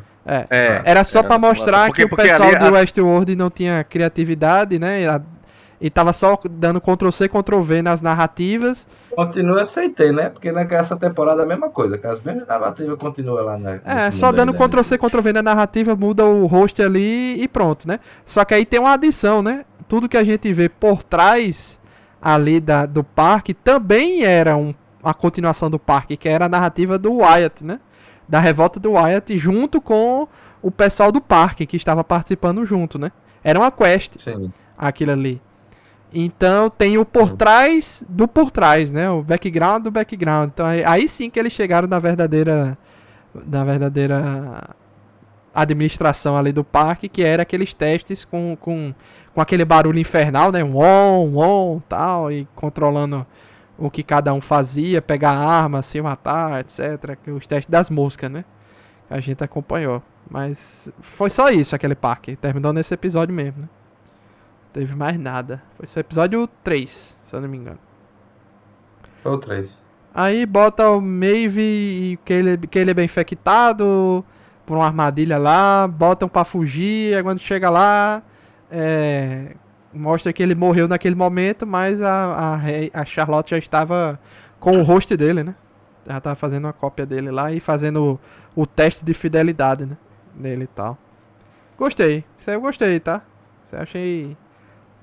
Era só pra mostrar que o pessoal do Westworld não tinha criatividade, né? E tava só dando Ctrl-C, Ctrl-V nas narrativas. Continua aceitei, né? Porque nessa temporada é a mesma coisa, que as mesmas narrativas continuam lá na. Só dando Ctrl-C, Ctrl-V na narrativa, muda o host ali e pronto, né? Só que aí tem uma adição, né? Tudo que a gente vê por trás ali do parque também era a continuação do parque, que era a narrativa do Wyatt, né? Da revolta do Wyatt junto com o pessoal do parque que estava participando junto, né? Era uma quest. Sim. Aquilo ali. Então tem o por trás do por trás, né? O background do background. Então aí sim que eles chegaram na verdadeira administração ali do parque, que era aqueles testes com aquele barulho infernal, né? Um tal, e controlando o que cada um fazia, pegar arma, se matar, etc. Os testes das moscas, né? A gente acompanhou. Mas foi só isso, aquele parque. Terminou nesse episódio mesmo, né? Teve mais nada. Foi só episódio 3, se eu não me engano. Foi o 3. Aí bota o Maeve e Caleb é infectado por uma armadilha lá, botam pra fugir, aí quando chega lá, mostra que ele morreu naquele momento, mas a Charlotte já estava com o rosto dele, né? Ela tava fazendo uma cópia dele lá e fazendo o teste de fidelidade, né? Dele e tal. Gostei. Isso aí eu gostei, tá? Isso eu achei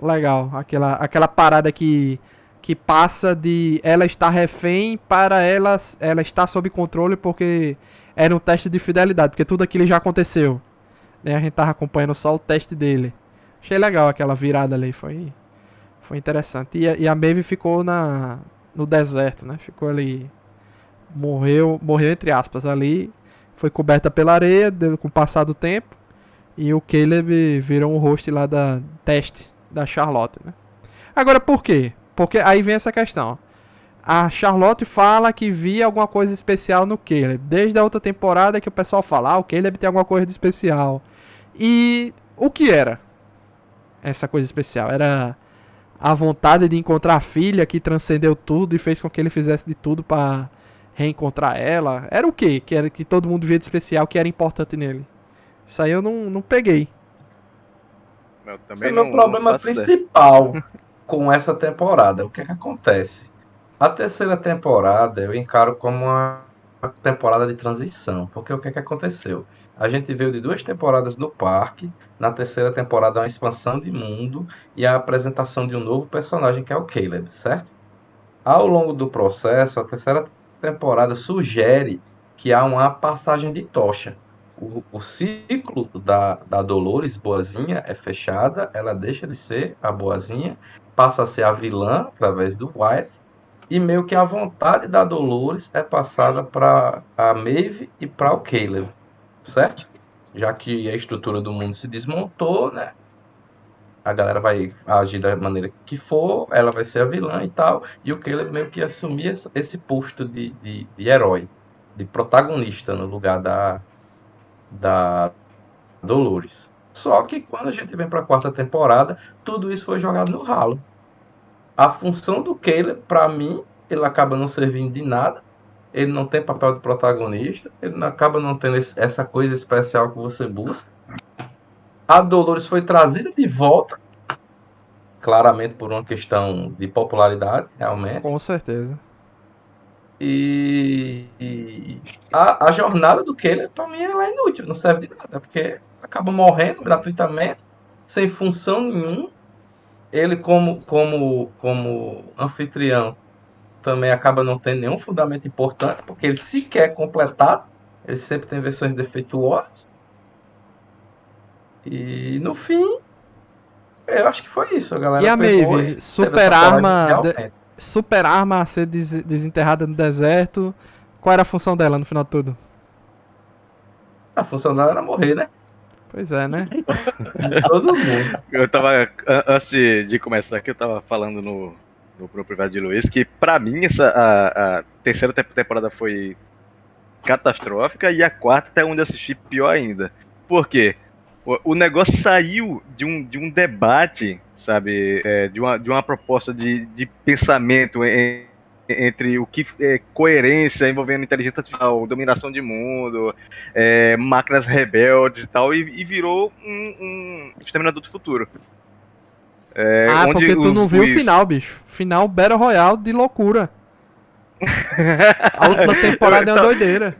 legal. Aquela parada que passa de ela estar refém para ela estar sob controle porque era um teste de fidelidade, porque tudo aquilo já aconteceu, né? A gente tava acompanhando só o teste dele. Achei legal aquela virada ali, foi interessante. E a Maeve ficou no deserto, né? Ficou ali, morreu entre aspas ali, foi coberta pela areia com o passar do tempo, e o Caleb virou um host lá da teste da Charlotte, né? Agora por quê? Porque aí vem essa questão. A Charlotte fala que via alguma coisa especial no Caleb. Desde a outra temporada que o pessoal fala, o Caleb tem alguma coisa de especial. E o que era essa coisa especial? Era a vontade de encontrar a filha que transcendeu tudo e fez com que ele fizesse de tudo para reencontrar ela? Era o quê? Que todo mundo via de especial, que era importante nele? Isso aí eu não peguei. Eu Esse também é o meu não problema faço ideia. principal com essa temporada. O que é que acontece? A terceira temporada eu encaro como uma temporada de transição, porque o que é que aconteceu? A gente veio de 2 temporadas do parque, na terceira temporada uma expansão de mundo e a apresentação de um novo personagem que é o Caleb, certo? Ao longo do processo, a terceira temporada sugere que há uma passagem de tocha. O ciclo da Dolores Boazinha é fechada, ela deixa de ser a Boazinha, passa a ser a vilã através do Wyatt, e meio que a vontade da Dolores é passada para a Maeve e para o Caleb, certo? Já que a estrutura do mundo se desmontou, né? A galera vai agir da maneira que for, ela vai ser a vilã e tal, e o Caleb meio que assumir esse posto de herói, de protagonista no lugar da Dolores. Só que quando a gente vem para a quarta temporada, tudo isso foi jogado no ralo. A função do Caleb, para mim, ele acaba não servindo de nada, ele não tem papel de protagonista, ele acaba não tendo essa coisa especial que você busca. A Dolores foi trazida de volta claramente por uma questão de popularidade, realmente. Com certeza. A jornada do Caleb, para mim, ela é inútil, não serve de nada, porque acaba morrendo gratuitamente, sem função nenhuma. Ele, como anfitrião, também acaba não tendo nenhum fundamento importante, porque ele sequer é completado, ele sempre tem versões defeituosas. E no fim, eu acho que foi isso. A E galera a pegou Maeve, e teve essa coragem realmente. super arma a ser desenterrada no deserto. Qual era a função dela no final de tudo? A função dela era morrer, né? Pois é, né? De todo mundo. Eu tava, antes de começar aqui, eu tava falando no privado de Luiz que pra mim a terceira temporada foi catastrófica e a quarta, até onde assisti, pior ainda. Por quê? O negócio saiu de um debate, sabe, de uma proposta de pensamento entre o que é coerência envolvendo inteligência artificial, dominação de mundo, máquinas rebeldes e tal, e virou um Exterminador do Futuro. Onde porque tu não viu o final, bicho. Final Battle Royale de loucura. A última temporada é uma doideira.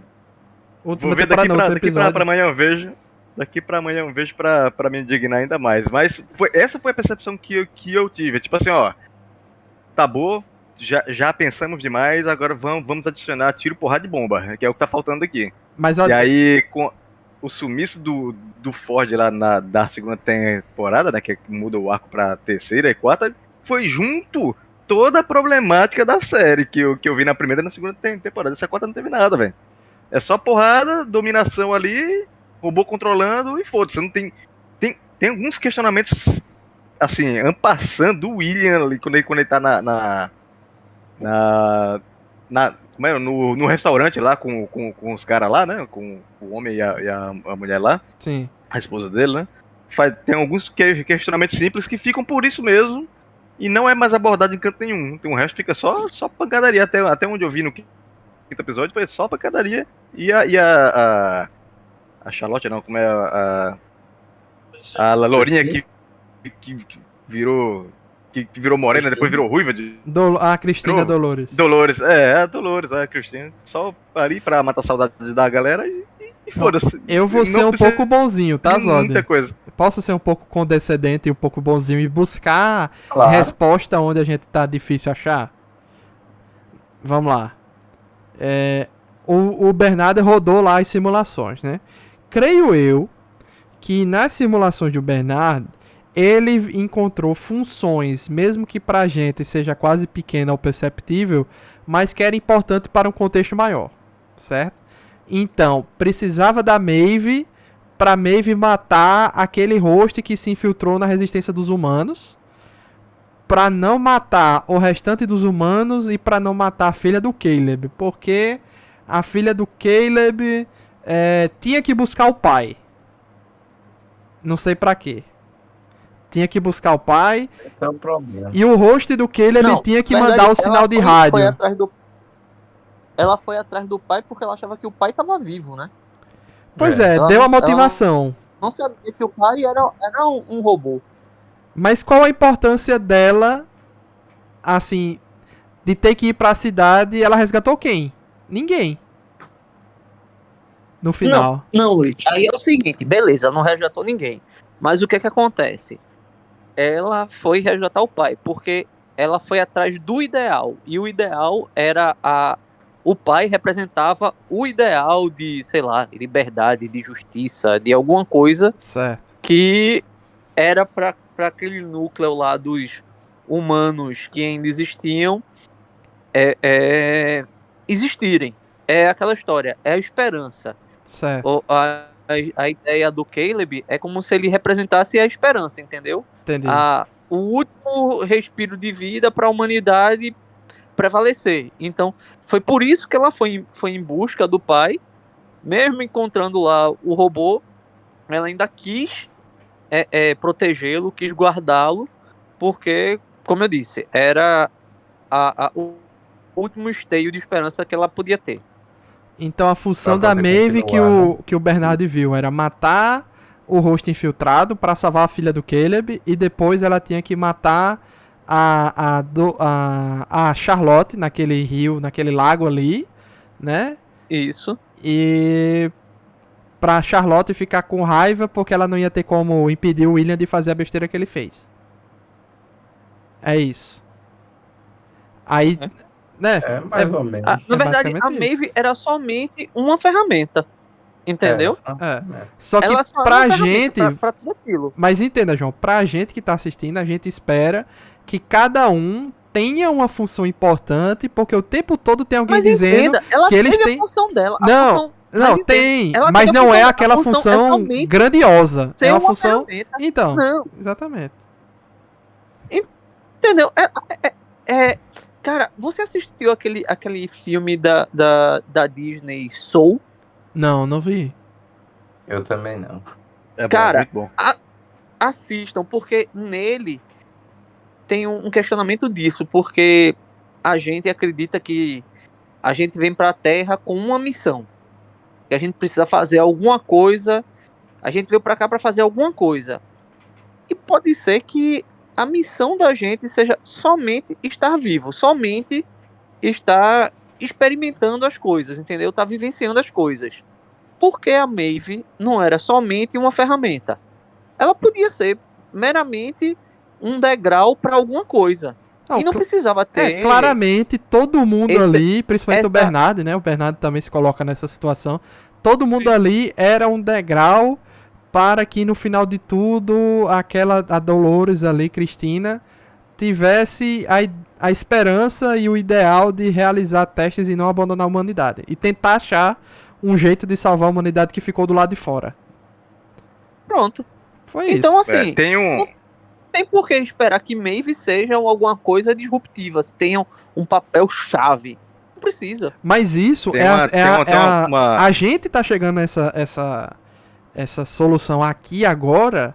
Vou ver daqui pra amanhã eu vejo. Daqui pra amanhã eu vejo pra me indignar ainda mais. Mas essa foi a percepção que eu tive. Tipo assim, ó. Tá bom, já pensamos demais, agora vamos adicionar tiro, porrada de bomba, que é o que tá faltando aqui. Mas E aí, com o sumiço do Ford lá da segunda temporada, né, que muda o arco pra terceira e quarta, foi junto toda a problemática da série que eu vi na primeira e na segunda temporada. Essa quarta não teve nada, velho. É só porrada, dominação ali, robô controlando e foda-se. Não tem alguns questionamentos, assim, ampassando do William ali, quando ele tá como é, no restaurante lá com os caras lá, né? Com o homem e a mulher lá. Sim. A esposa dele, né? Tem alguns questionamentos simples que ficam por isso mesmo. E não é mais abordado em canto nenhum. Então o resto fica só pancadaria. Até onde eu vi no quinto episódio foi só pancadaria. E a Charlotte, não, como é a Lourinha que virou. Que virou morena, depois virou ruiva. A Cristina Dolores. Dolores, a Dolores, a Cristina. Só ali pra matar a saudade da galera e foda-se. Eu vou ser um pouco bonzinho, tá, Zod? Muita coisa. Posso ser um pouco condescendente e um pouco bonzinho e buscar Claro. resposta onde a gente tá difícil achar? Vamos lá. O Bernardo rodou lá as simulações, né? Creio eu que nas simulações do Bernardo ele encontrou funções, mesmo que pra gente seja quase pequena ou perceptível, mas que era importante para um contexto maior, certo? Então, precisava da Maeve pra Maeve matar aquele host que se infiltrou na resistência dos humanos, pra não matar o restante dos humanos e pra não matar a filha do Caleb, porque a filha do Caleb tinha que buscar o pai. Não sei pra quê. Tinha que buscar o pai. Esse é o problema. E o host do Caleb tinha que mandar o sinal de rádio. Ela foi atrás do pai porque ela achava que o pai tava vivo, né? Pois deu a motivação. Não sabia que o pai era um robô. Mas qual a importância dela, assim, de ter que ir pra cidade e ela resgatou quem? Ninguém. No final. Não, Luiz. Aí é o seguinte, beleza, não resgatou ninguém. Mas o que é que acontece? Ela foi resgatar o pai, porque ela foi atrás do ideal. E o ideal era o pai representava o ideal de, sei lá, liberdade, de justiça, de alguma coisa Certo. que era para aquele núcleo lá dos humanos que ainda existiam existirem. É aquela história, é a esperança. Certo. A ideia do Caleb é como se ele representasse a esperança, entendeu? Entendi. O último respiro de vida para a humanidade prevalecer. Então, foi por isso que ela foi em busca do pai, mesmo encontrando lá o robô, ela ainda quis protegê-lo, quis guardá-lo, porque, como eu disse, era o último esteio de esperança que ela podia ter. Então a função Pra da poder Maeve continuar, que o Bernard viu era matar o rosto infiltrado pra salvar a filha do Caleb e depois ela tinha que matar a Charlotte naquele rio, naquele lago ali, né? Isso. E pra Charlotte ficar com raiva porque ela não ia ter como impedir o William de fazer a besteira que ele fez. É isso. Aí, né? É mais ou menos. Na verdade, a basicamente Maeve era somente uma ferramenta. Entendeu? Só que Ela só pra era uma ferramenta gente, pra tudo aquilo. mas entenda, João, pra gente que tá assistindo, a gente espera que cada um tenha uma função importante, porque o tempo todo tem alguém Mas dizendo entenda, ela que eles teve têm... a função dela. Não, não, tem, ela mas teve a não função é dela. aquela A função é função somente grandiosa. ser É uma uma função... ferramenta. Então, Não, exatamente. entendeu? Cara, você assistiu aquele filme da Disney, Soul? Não vi. Eu também não. É bom, Cara, muito bom. assistam, porque nele tem um questionamento disso, porque a gente acredita que a gente vem pra Terra com uma missão, que a gente precisa fazer alguma coisa, a gente veio pra cá pra fazer alguma coisa. E pode ser que a missão da gente seja somente estar vivo, somente estar experimentando as coisas, entendeu? Estar vivenciando as coisas. Porque a Maeve não era somente uma ferramenta. Ela podia ser meramente um degrau para alguma coisa. Não, E não precisava ter. claramente todo mundo ali, principalmente o essa- Bernard, né? O Bernard também se coloca nessa situação. Todo mundo ali era um degrau para que no final de tudo a Dolores ali, Cristina, tivesse a esperança e o ideal de realizar testes e não abandonar a humanidade. E tentar achar um jeito de salvar a humanidade que ficou do lado de fora. Pronto. Foi isso. Então, assim, Tem um. tem por que esperar que Maeve seja alguma coisa disruptiva, se tenha um papel chave. Não precisa. Mas isso Tem é, uma- tem uma- tem uma- a gente tá chegando a essa solução aqui agora,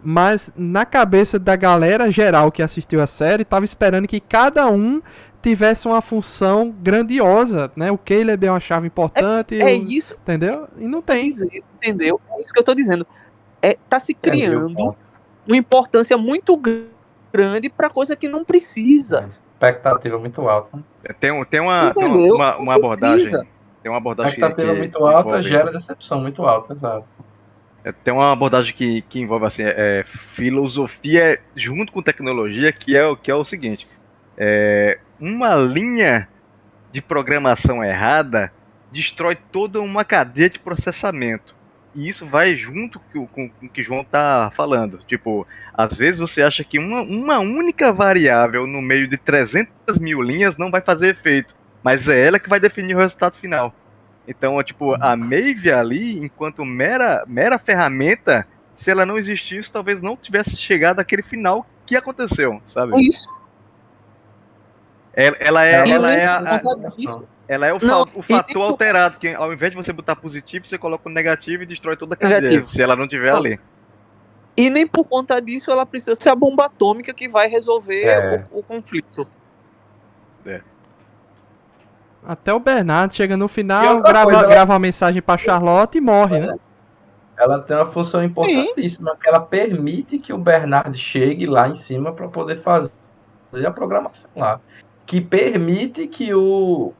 mas na cabeça da galera geral que assistiu a série, tava esperando que cada um tivesse uma função grandiosa, né? O Caleb é uma chave importante, Isso entendeu? E não que eu tô tem. dizendo, entendeu? É isso que eu tô dizendo. Tá se Entendi o criando ponto. uma importância muito grande pra coisa que não precisa. Expectativa muito alta. Tem uma Entendeu? uma Não abordagem. precisa. Tem uma abordagem Expectativa que muito alta envolve- gera decepção muito alta, exato. Tem uma abordagem que envolve assim, filosofia junto com tecnologia, que é o seguinte: uma linha de programação errada destrói toda uma cadeia de processamento. E isso vai junto com o que o João tá falando. Tipo, às vezes você acha que uma única variável no meio de 300 mil linhas não vai fazer efeito, mas é ela que vai definir o resultado final. Então, tipo, a Maeve ali, enquanto mera ferramenta, se ela não existisse, talvez não tivesse chegado àquele final que aconteceu, sabe? Isso. Ela é o Não, o fator alterado, que ao invés de você botar positivo, você coloca o negativo e destrói toda a cadeia, Negativo. se ela não tiver ali. E nem por conta disso ela precisa ser a bomba atômica que vai resolver o conflito. Até o Bernard chega no E final, outra coisa, grava uma mensagem pra Charlotte e morre, né? ela tem uma função importantíssima, que ela permite que o Bernard chegue lá em cima para poder fazer a programação lá. Que permite que o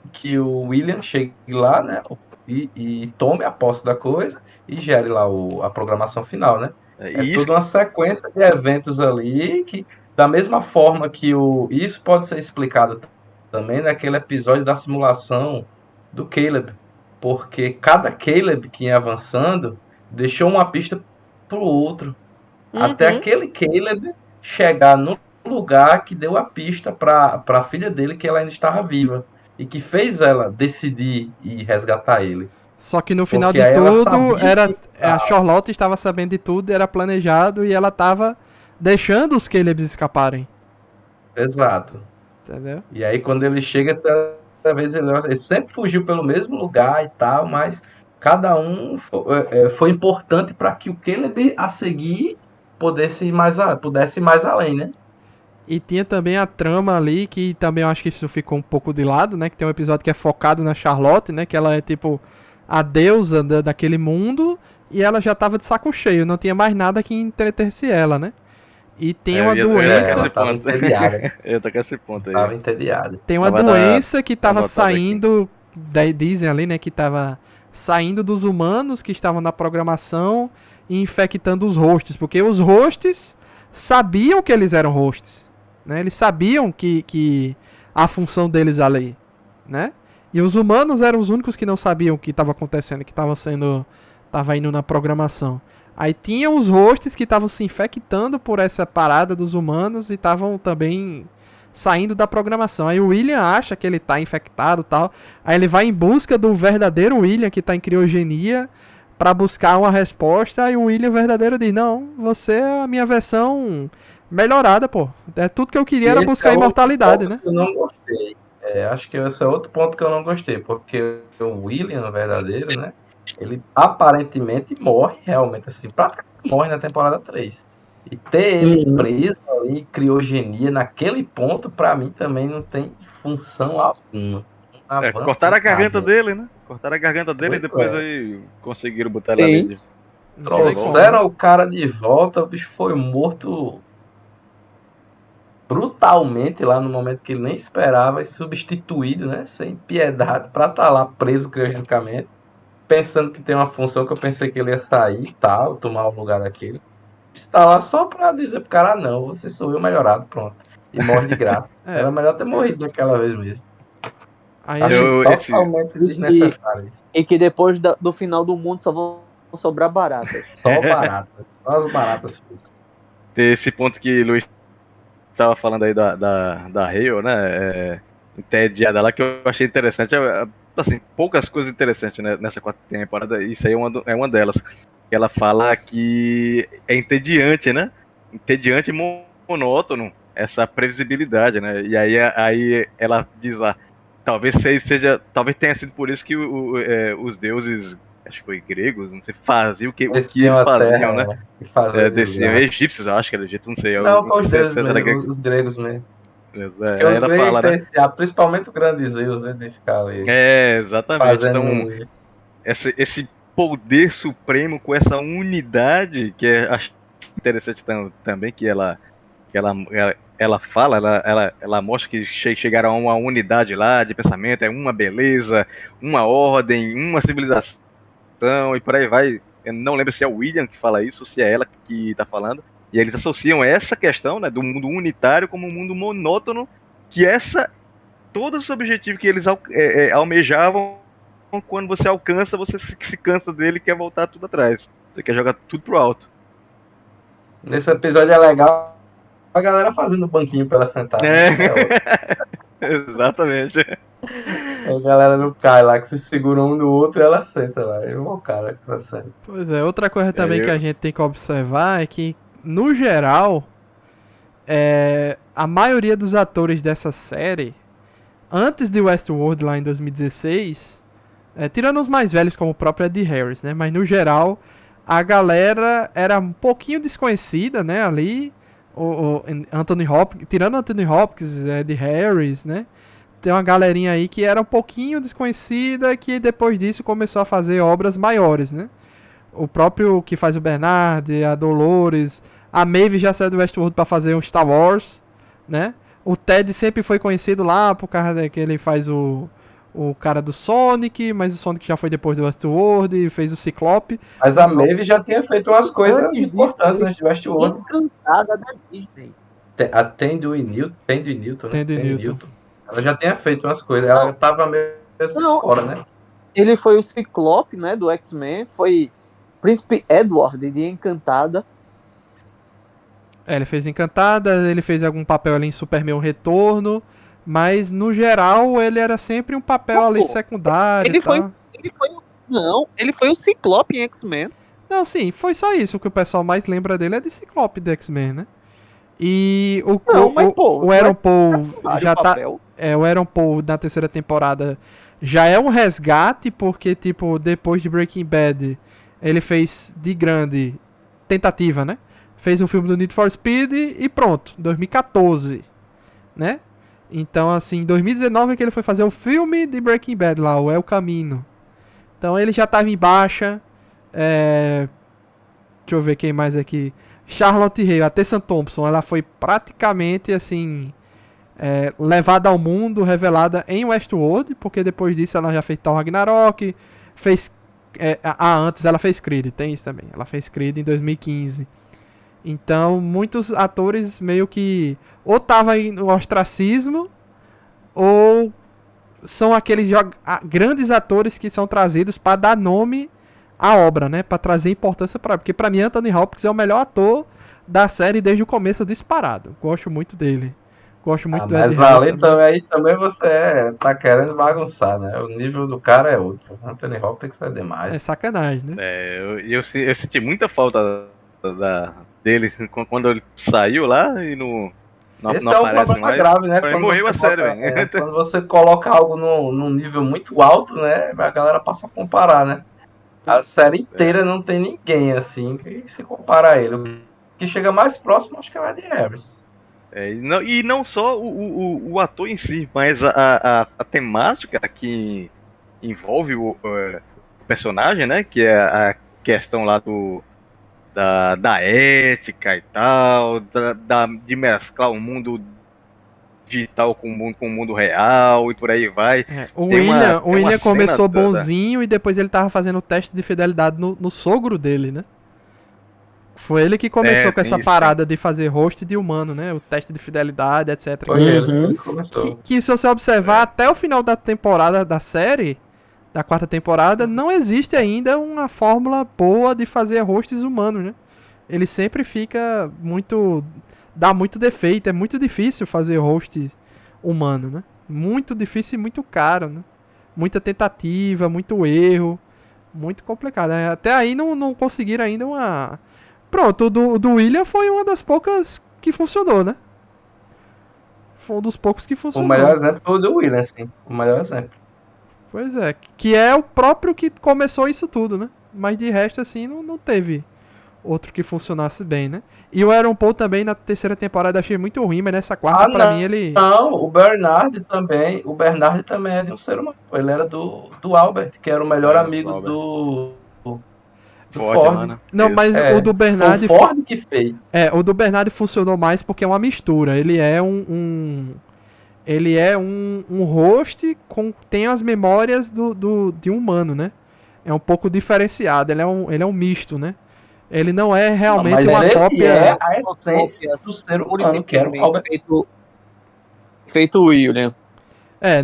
William chegue lá, né? E tome a posse da coisa e gere lá a programação final, né? É Isso, toda uma sequência de eventos ali que, da mesma forma que isso pode ser explicado também naquele episódio da simulação do Caleb, porque cada Caleb que ia avançando deixou uma pista pro outro, até aquele Caleb chegar no lugar que deu a pista para a filha dele que ela ainda estava viva e que fez ela decidir ir resgatar ele. Só que no final Porque de aí ela tudo, sabia que- a Charlotte estava sabendo de tudo, era planejado e ela estava deixando os Calebs escaparem. Exato. Entendeu? E aí quando ele chega, toda vez ele sempre fugiu pelo mesmo lugar e tal, mas cada um foi importante para que o Caleb a seguir pudesse ir mais além, né? E tinha também a trama ali, que também eu acho que isso ficou um pouco de lado, né? Que tem um episódio que é focado na Charlotte, né? Que ela é tipo a deusa daquele mundo e ela já tava de saco cheio, não tinha mais nada que entretesse ela, né? E tem uma eu ia doença. esse Ela tava ponto. entediada. Eu tô com esse ponto aí. Tava entediada. Tem uma Tava doença que tava anotado saindo. Dizem ali, né? Que tava saindo dos humanos que estavam na programação e infectando os hosts. Porque os hosts sabiam que eles eram hosts. Né? Eles sabiam que a função deles ali. Né? E os humanos eram os únicos que não sabiam o que estava acontecendo, que tava indo na programação. Aí tinha os hosts que estavam se infectando por essa parada dos humanos e estavam também saindo da programação. Aí o William acha que ele tá infectado e tal. Aí ele vai em busca do verdadeiro William que tá em criogenia pra buscar uma resposta. Aí o William verdadeiro diz: "Não, você é a minha versão melhorada, pô. É tudo que eu queria era Esse buscar é outro imortalidade, ponto né?" que eu não gostei. Acho que esse é outro ponto que eu não gostei, porque o William, verdadeiro, né? Ele aparentemente morre realmente, assim, praticamente morre na temporada 3. E ter ele preso ali em criogenia naquele ponto, pra mim, também não tem função alguma. Não avança Cortaram a em garganta nada. dele, né? Cortaram a garganta dele e Pois depois é. aí conseguiram botar ele ali. Não sei como. Trouxeram o cara de volta, o bicho foi morto brutalmente lá no momento que ele nem esperava e substituído, né, sem piedade, para estar lá preso criogenicamente, pensando que tem uma função que eu pensei que ele ia sair e tal, tomar o lugar daquele. Está lá só para dizer pro cara: não, você sou eu melhorado, pronto. E morre de graça. É. Era melhor ter morrido daquela vez mesmo. Aí Acho esse- totalmente desnecessário isso. E que depois do final do mundo só vão sobrar baratas. Só baratas. Só as baratas. Tem esse ponto que o Luiz estava falando aí da Hale, né? Entediada lá, que eu achei interessante. Assim, poucas coisas interessantes, né, nessa quarta temporada. Isso aí é uma delas. Ela fala que é entediante, né? Entediante e monótono essa previsibilidade, né? E aí ela diz lá, talvez tenha sido por isso que os deuses, acho que foi gregos, não sei, faziam o que eles Desciam a faziam, terra, né? e faziam Desciam desgraça. egípcios, eu acho que era egípcio, não sei. Não, foi os sei deuses se era mesmo, os gregos mesmo. Porque aí os ela gregos fala, têm né? principalmente o grande Zeus, né, de ficar ali Exatamente. fazendo... Então, esse poder supremo com essa unidade, que acho interessante também, que ela fala, ela mostra que chegaram a uma unidade lá de pensamento, é uma beleza, uma ordem, uma civilização, e por aí vai. Eu não lembro se é o William que fala isso, ou se é ela que está falando. E eles associam essa questão, né, do mundo unitário como um mundo monótono, que todo esse objetivo que eles almejavam, quando você alcança, você se cansa dele e quer voltar tudo atrás. Você quer jogar tudo pro alto. Nesse episódio é legal a galera fazendo banquinho pra ela sentar. Né? Exatamente. A galera não cai lá, que se segura um no outro e ela senta lá. E o cara que tá sentando. Pois é, outra coisa também que a gente tem que observar é que, no geral, a maioria dos atores dessa série, antes de Westworld lá em 2016, tirando os mais velhos como o próprio Ed Harris, né? Mas no geral, a galera era um pouquinho desconhecida, né? Ali, Anthony Hopkins, tirando Anthony Hopkins, Ed Harris, né? Tem uma galerinha aí que era um pouquinho desconhecida, que depois disso começou a fazer obras maiores, né? O próprio que faz o Bernard, a Dolores, a Maeve já saiu do Westworld pra fazer um Star Wars, né? O Ted sempre foi conhecido lá por causa que ele faz o cara do Sonic, mas o Sonic já foi depois do Westworld e fez o Ciclope. Mas a Maeve já tinha feito umas coisas Antes disso, importantes ele- antes de Westworld. Encantada da Disney. A Tandy Newton, né? Tandy Newton. Ela já tinha feito umas coisas. Ela tava meio assim Não. fora, né? Ele foi o Ciclope, né, do X-Men, foi Príncipe Edward de Encantada. Ele fez Encantada, ele fez algum papel ali em Superman Retorno, mas no geral ele era sempre um papel Não, ali pô. secundário Ele e tal. Ele foi o Ciclope em X-Men. Não, sim, foi só isso. O que o pessoal mais lembra dele é de Ciclope do X-Men, né? E o Aaron Paul já tá. O Aaron Paul na terceira temporada já é um resgate, porque, tipo, depois de Breaking Bad, ele fez de grande tentativa, né? Fez um filme do Need for Speed e pronto, 2014, né? Então, assim, em 2019 é que ele foi fazer o filme de Breaking Bad lá, o El Camino. Então ele já tava em baixa. Deixa eu ver quem mais aqui. Charlotte Hale, a Tessa Thompson, ela foi praticamente assim levada ao mundo, revelada em Westworld, porque depois disso ela já fez Thor Ragnarok, fez antes ela fez Creed, tem isso também. Ela fez Creed em 2015. Então, muitos atores meio que ou tava no ostracismo ou são aqueles grandes atores que são trazidos para dar nome à obra, né? Para trazer importância para, porque para mim Anthony Hopkins é o melhor ator da série desde o começo disparado. Gosto muito dele. Gosto muito do Ed Mas Harris ali também você tá querendo bagunçar, né? O nível do cara é outro. Anthony Hopkins é demais. É sacanagem, né? Eu senti muita falta dele quando ele saiu lá e não Esse não é um aparece problema mais. grave, né? Ele morreu a sério, velho. Quando você coloca algo num nível muito alto, né? A galera passa a comparar, né? A série inteira não tem ninguém assim que se compara a ele. O que chega mais próximo acho que é o Ed Harris. E não só o ator em si, mas a temática que envolve o personagem, né? Que é a questão lá da ética e tal, de mesclar o mundo digital com o mundo real e por aí vai. O Tem uma William começou cena toda. bonzinho e depois ele tava fazendo o teste de fidelidade no sogro dele, né? Foi ele que começou com essa parada de fazer host de humano, né? O teste de fidelidade, etc. Foi ele que começou. Que se você observar, até o final da temporada da série, da quarta temporada, não existe ainda uma fórmula boa de fazer hosts humanos, né? Ele sempre fica muito... dá muito defeito, é muito difícil fazer host humano, né? Muito difícil e muito caro, né? Muita tentativa, muito erro, muito complicado. Até aí não conseguiram ainda uma... Pronto, o do William foi uma das poucas que funcionou, né? Foi um dos poucos que funcionou. O melhor exemplo foi o do William, sim. O melhor exemplo. Pois é, que é o próprio que começou isso tudo, né? Mas de resto, assim, não teve outro que funcionasse bem, né? E o Aaron Paul também na terceira temporada achei muito ruim, mas nessa quarta, pra mim, ele... Não, o Bernard também é de um ser humano. Ele era do Albert, que era o melhor amigo do Ford. Lá, né? Não, mas o do Bernard... Foi o Ford que fez. O do Bernard funcionou mais porque é uma mistura. Ele é ele é um host tem as memórias de um humano, né? É um pouco diferenciado. Ele é um misto, né? Ele não é realmente uma cópia. É a essência do ser humano, que era o Albert. Feito o William.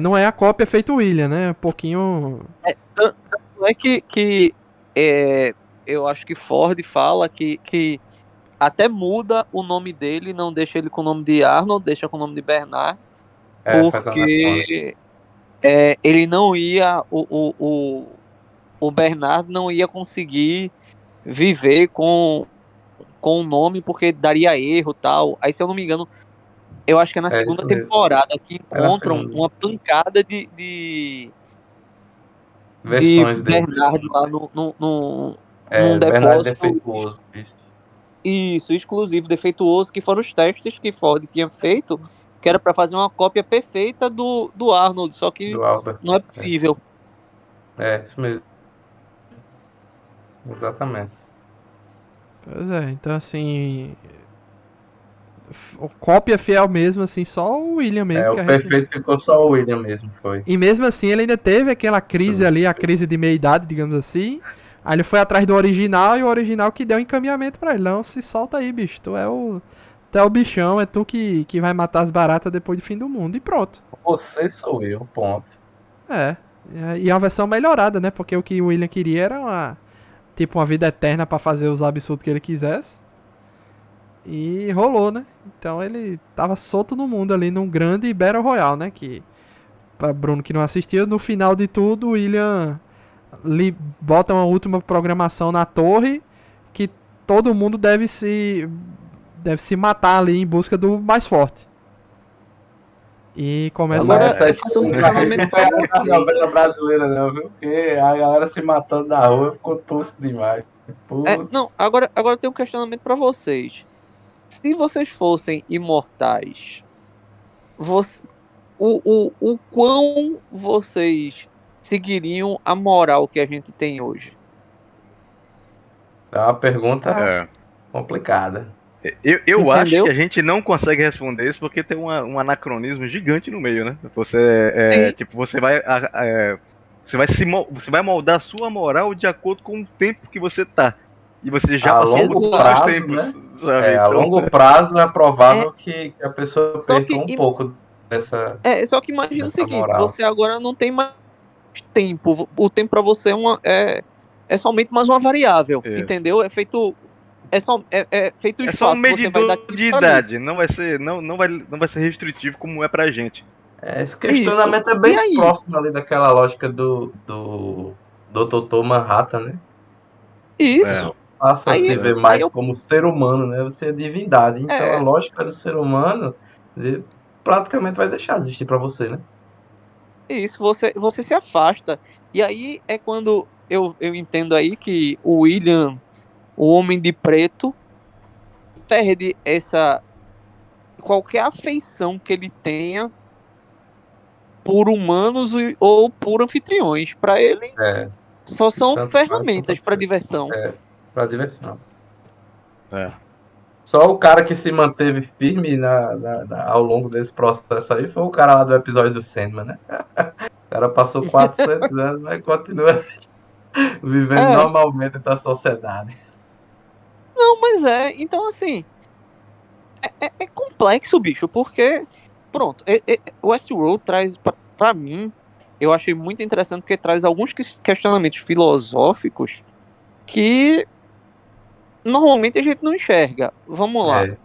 Não é a cópia feito William, né? Um pouquinho. Tanto é que eu acho que Ford fala que até muda o nome dele, não deixa ele com o nome de Arnold, deixa com o nome de Bernard. Porque ele não ia. O Bernard não ia conseguir viver com o nome porque daria erro e tal. Aí, se eu não me engano, eu acho que é na segunda temporada que encontram uma pancada de Bernard lá num Bernard depósito. defeituoso. Isso, exclusivo, defeituoso, que foram os testes que Ford tinha feito, que era para fazer uma cópia perfeita do Arnold, só que não é possível. Isso mesmo. Exatamente. Pois é, então assim. Cópia fiel mesmo, assim, só o William mesmo. O Que a gente... perfeito ficou só o William mesmo, foi. E mesmo assim ele ainda teve aquela crise ali, a crise de meia-idade, digamos assim. Aí ele foi atrás do original e o original que deu encaminhamento pra ele. Não, se solta aí, bicho. Tu é o bichão, é tu que vai matar as baratas depois do fim do mundo. E pronto. Você sou eu, ponto. É. E a versão melhorada, né? Porque o que o William queria era uma vida eterna pra fazer os absurdos que ele quisesse. E rolou, né? Então ele tava solto no mundo ali num grande Battle Royale, né? Que, pra Bruno que não assistiu, no final de tudo, o William bota uma última programação na torre que todo mundo deve se matar ali em busca do mais forte. E começa Agora, Essa eu faço um questionamento não pra foi a vocês. novela brasileira, não, viu? Porque a galera se matando na rua ficou tosco demais. Putz. Não, agora eu tenho um questionamento pra vocês. Se vocês fossem imortais, você, o quão vocês seguiriam a moral que a gente tem hoje? É uma pergunta É. complicada. Eu acho Entendeu? que a gente não consegue responder isso porque tem um anacronismo gigante no meio, né? Você, Sim. tipo, você vai moldar a sua moral de acordo com o tempo que você tá. E você já A passou por longo todos os prazo, tempos, né? sabe? A Então, longo prazo é provável que a pessoa Só perca que, um pouco dessa, só que imagina o dessa seguinte, moral. você agora não tem mais tempo. O tempo pra você é somente mais uma variável, Isso. entendeu? É feito o é só um espaço que você vai dar medidor de pra mim. idade. Não vai ser restritivo como é pra gente. Esse questionamento é E bem aí? próximo ali daquela lógica do Dr. Manhattan, né? Isso. Passa a Aí, se ver aí mais eu, como ser humano, né? Você é divindade. Então a é, lógica do ser humano praticamente vai deixar de existir pra você, né? isso, você se afasta. E aí é quando eu entendo aí que o William, o Homem de Preto, perde qualquer afeição que ele tenha por humanos ou por anfitriões. Para ele, É, só são tanto faz ferramentas quanto para faz. diversão. Pra diversão. É. Só o cara que se manteve firme ao longo desse processo aí foi o cara lá do episódio do Sandman, né? O cara passou 400 anos, mas continua vivendo É, normalmente da sociedade. não, mas então assim, é complexo, bicho, porque, pronto, Westworld traz, pra mim, eu achei muito interessante porque traz alguns questionamentos filosóficos que normalmente a gente não enxerga. Vamos lá. É,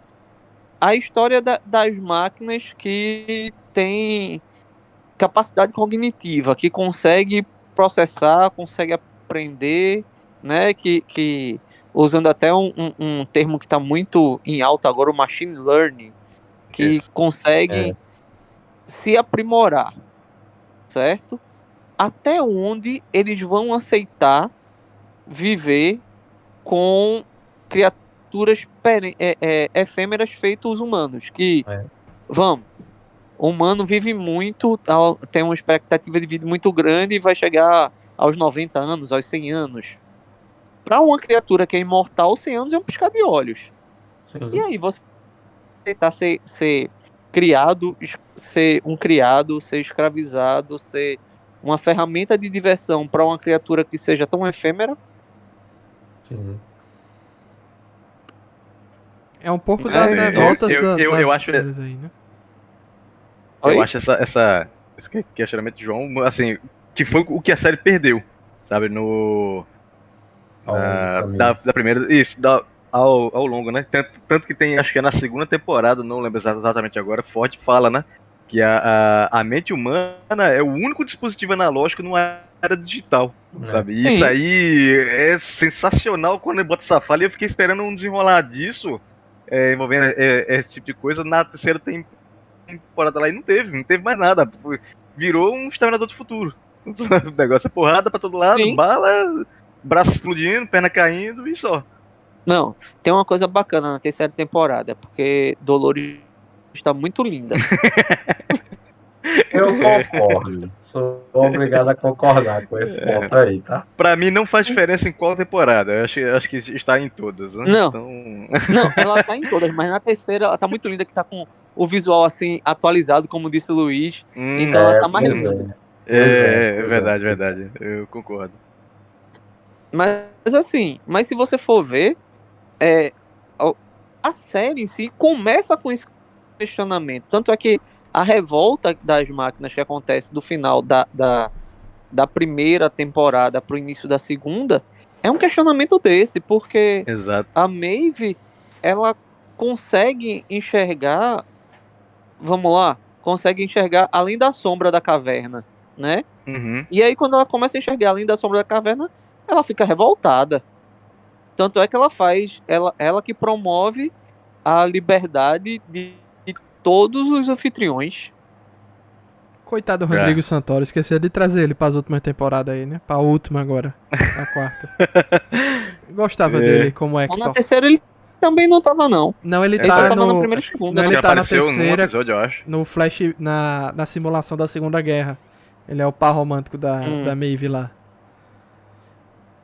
A história das máquinas que tem capacidade cognitiva, que consegue processar, consegue aprender, né? Que usando até um termo que está muito em alta agora, o machine learning, que Isso. conseguem se aprimorar, certo? Até onde eles vão aceitar viver com criaturas efêmeras feitas os humanos, que, vamos, o humano vive muito, tem uma expectativa de vida muito grande e vai chegar aos 90 anos, aos 100 anos. Para uma criatura que é imortal, 100 anos é um piscar de olhos. sim. E aí você tentar ser criado, ser um criado, ser escravizado, ser uma ferramenta de diversão para uma criatura que seja tão efêmera? Sim. É um pouco É, das então, revoltas eu acho- deles aí, né? Eu Oi? acho esse questionamento de João, assim, que foi o que a série perdeu, sabe? Da primeira. Isso, ao longo, né? Tanto que tem, acho que é na segunda temporada, não lembro exatamente agora, Ford fala, né? Que a mente humana é o único dispositivo analógico numa era digital, sabe? E isso Sim. aí é sensacional quando ele bota essa fala e eu fiquei esperando um desenrolar disso, envolvendo esse tipo de coisa na terceira temporada lá e não teve mais nada. Virou um Exterminador do Futuro. O negócio é porrada pra todo lado, Sim. bala, braço explodindo, perna caindo e só. Não, tem uma coisa bacana na terceira temporada, porque Dolores está muito linda. Eu concordo. Sou obrigado a concordar com esse ponto aí, tá? Pra mim não faz diferença em qual temporada. Eu acho que está em todas, né? Não. Então. Não, ela tá em todas, mas na terceira ela tá muito linda, que tá com o visual assim atualizado, como disse o Luiz. Então ela tá mais Pois linda. É pois verdade, é. verdade. Eu concordo. Mas assim, mas se você for ver, é, a série em si começa com esse questionamento. Tanto é que a revolta das máquinas que acontece do final da primeira temporada pro início da segunda é um questionamento desse, porque Exato. a Maeve, ela consegue enxergar, vamos lá, consegue enxergar além da sombra da caverna, né? Uhum. E aí quando ela começa a enxergar além da sombra da caverna, ela fica revoltada. Tanto é que ela faz, ela que promove a liberdade de todos os anfitriões. Coitado do Rodrigo Santoro, esqueci de trazer ele para as últimas temporadas aí, né? Pra última agora, a quarta. Gostava dele como Então, na Hector. terceira ele também não tava, não. Não, ele Ele só tá tava na no. primeira e Acho segunda. Não, que ele tá na apareceu num terceira, episódio, eu acho. no Flash, na simulação da Segunda Guerra. Ele é o par romântico da Maeve lá.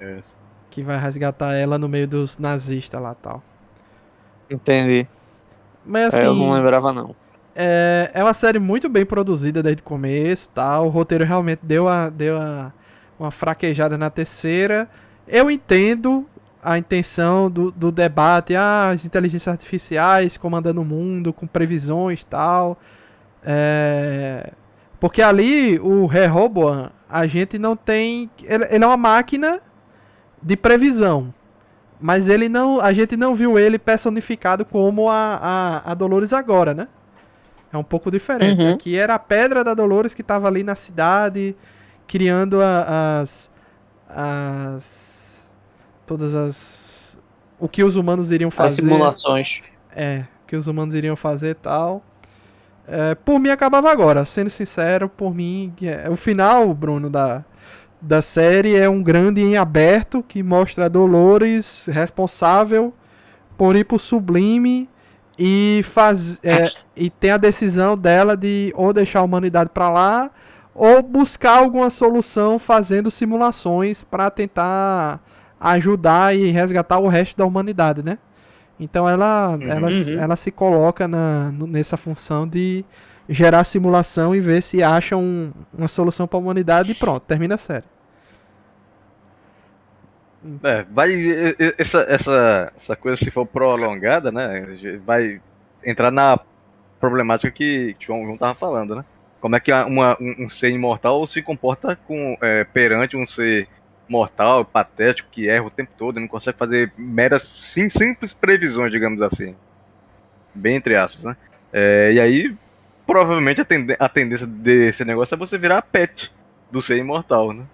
Isso. Que vai resgatar ela no meio dos nazistas lá e tal. Entendi. Mas Eu não assim, lembrava, não. é uma série muito bem produzida desde o começo, tal. O roteiro realmente deu uma fraquejada na terceira. Eu entendo a intenção do debate, as inteligências artificiais comandando o mundo com previsões e tal. Porque ali o Rehoboam, a gente não tem. Ele é uma máquina de previsão. Mas ele não, a gente não viu ele personificado como a Dolores agora, né? É um pouco diferente. Uhum. Aqui era a pedra da Dolores que estava ali na cidade, criando todas as o que os humanos iriam As fazer. simulações. O que os humanos iriam fazer e tal. Por mim acabava agora, sendo sincero, por mim, o final, Bruno, da série é um grande em aberto que mostra a Dolores responsável por ir pro Sublime e e tem a decisão dela de ou deixar a humanidade para lá ou buscar alguma solução fazendo simulações para tentar ajudar e resgatar o resto da humanidade, né? Então ela se coloca nessa função de gerar simulação e ver se acha uma solução para a humanidade e pronto, termina a série. Essa coisa, se for prolongada, né? Vai entrar na problemática que o João tava falando, né? Como é que um ser imortal se comporta perante um ser mortal, patético, que erra o tempo todo, não consegue fazer meras, simples previsões, digamos assim. Bem entre aspas, né? E aí, provavelmente, a tendência desse negócio é você virar a pet do ser imortal, né?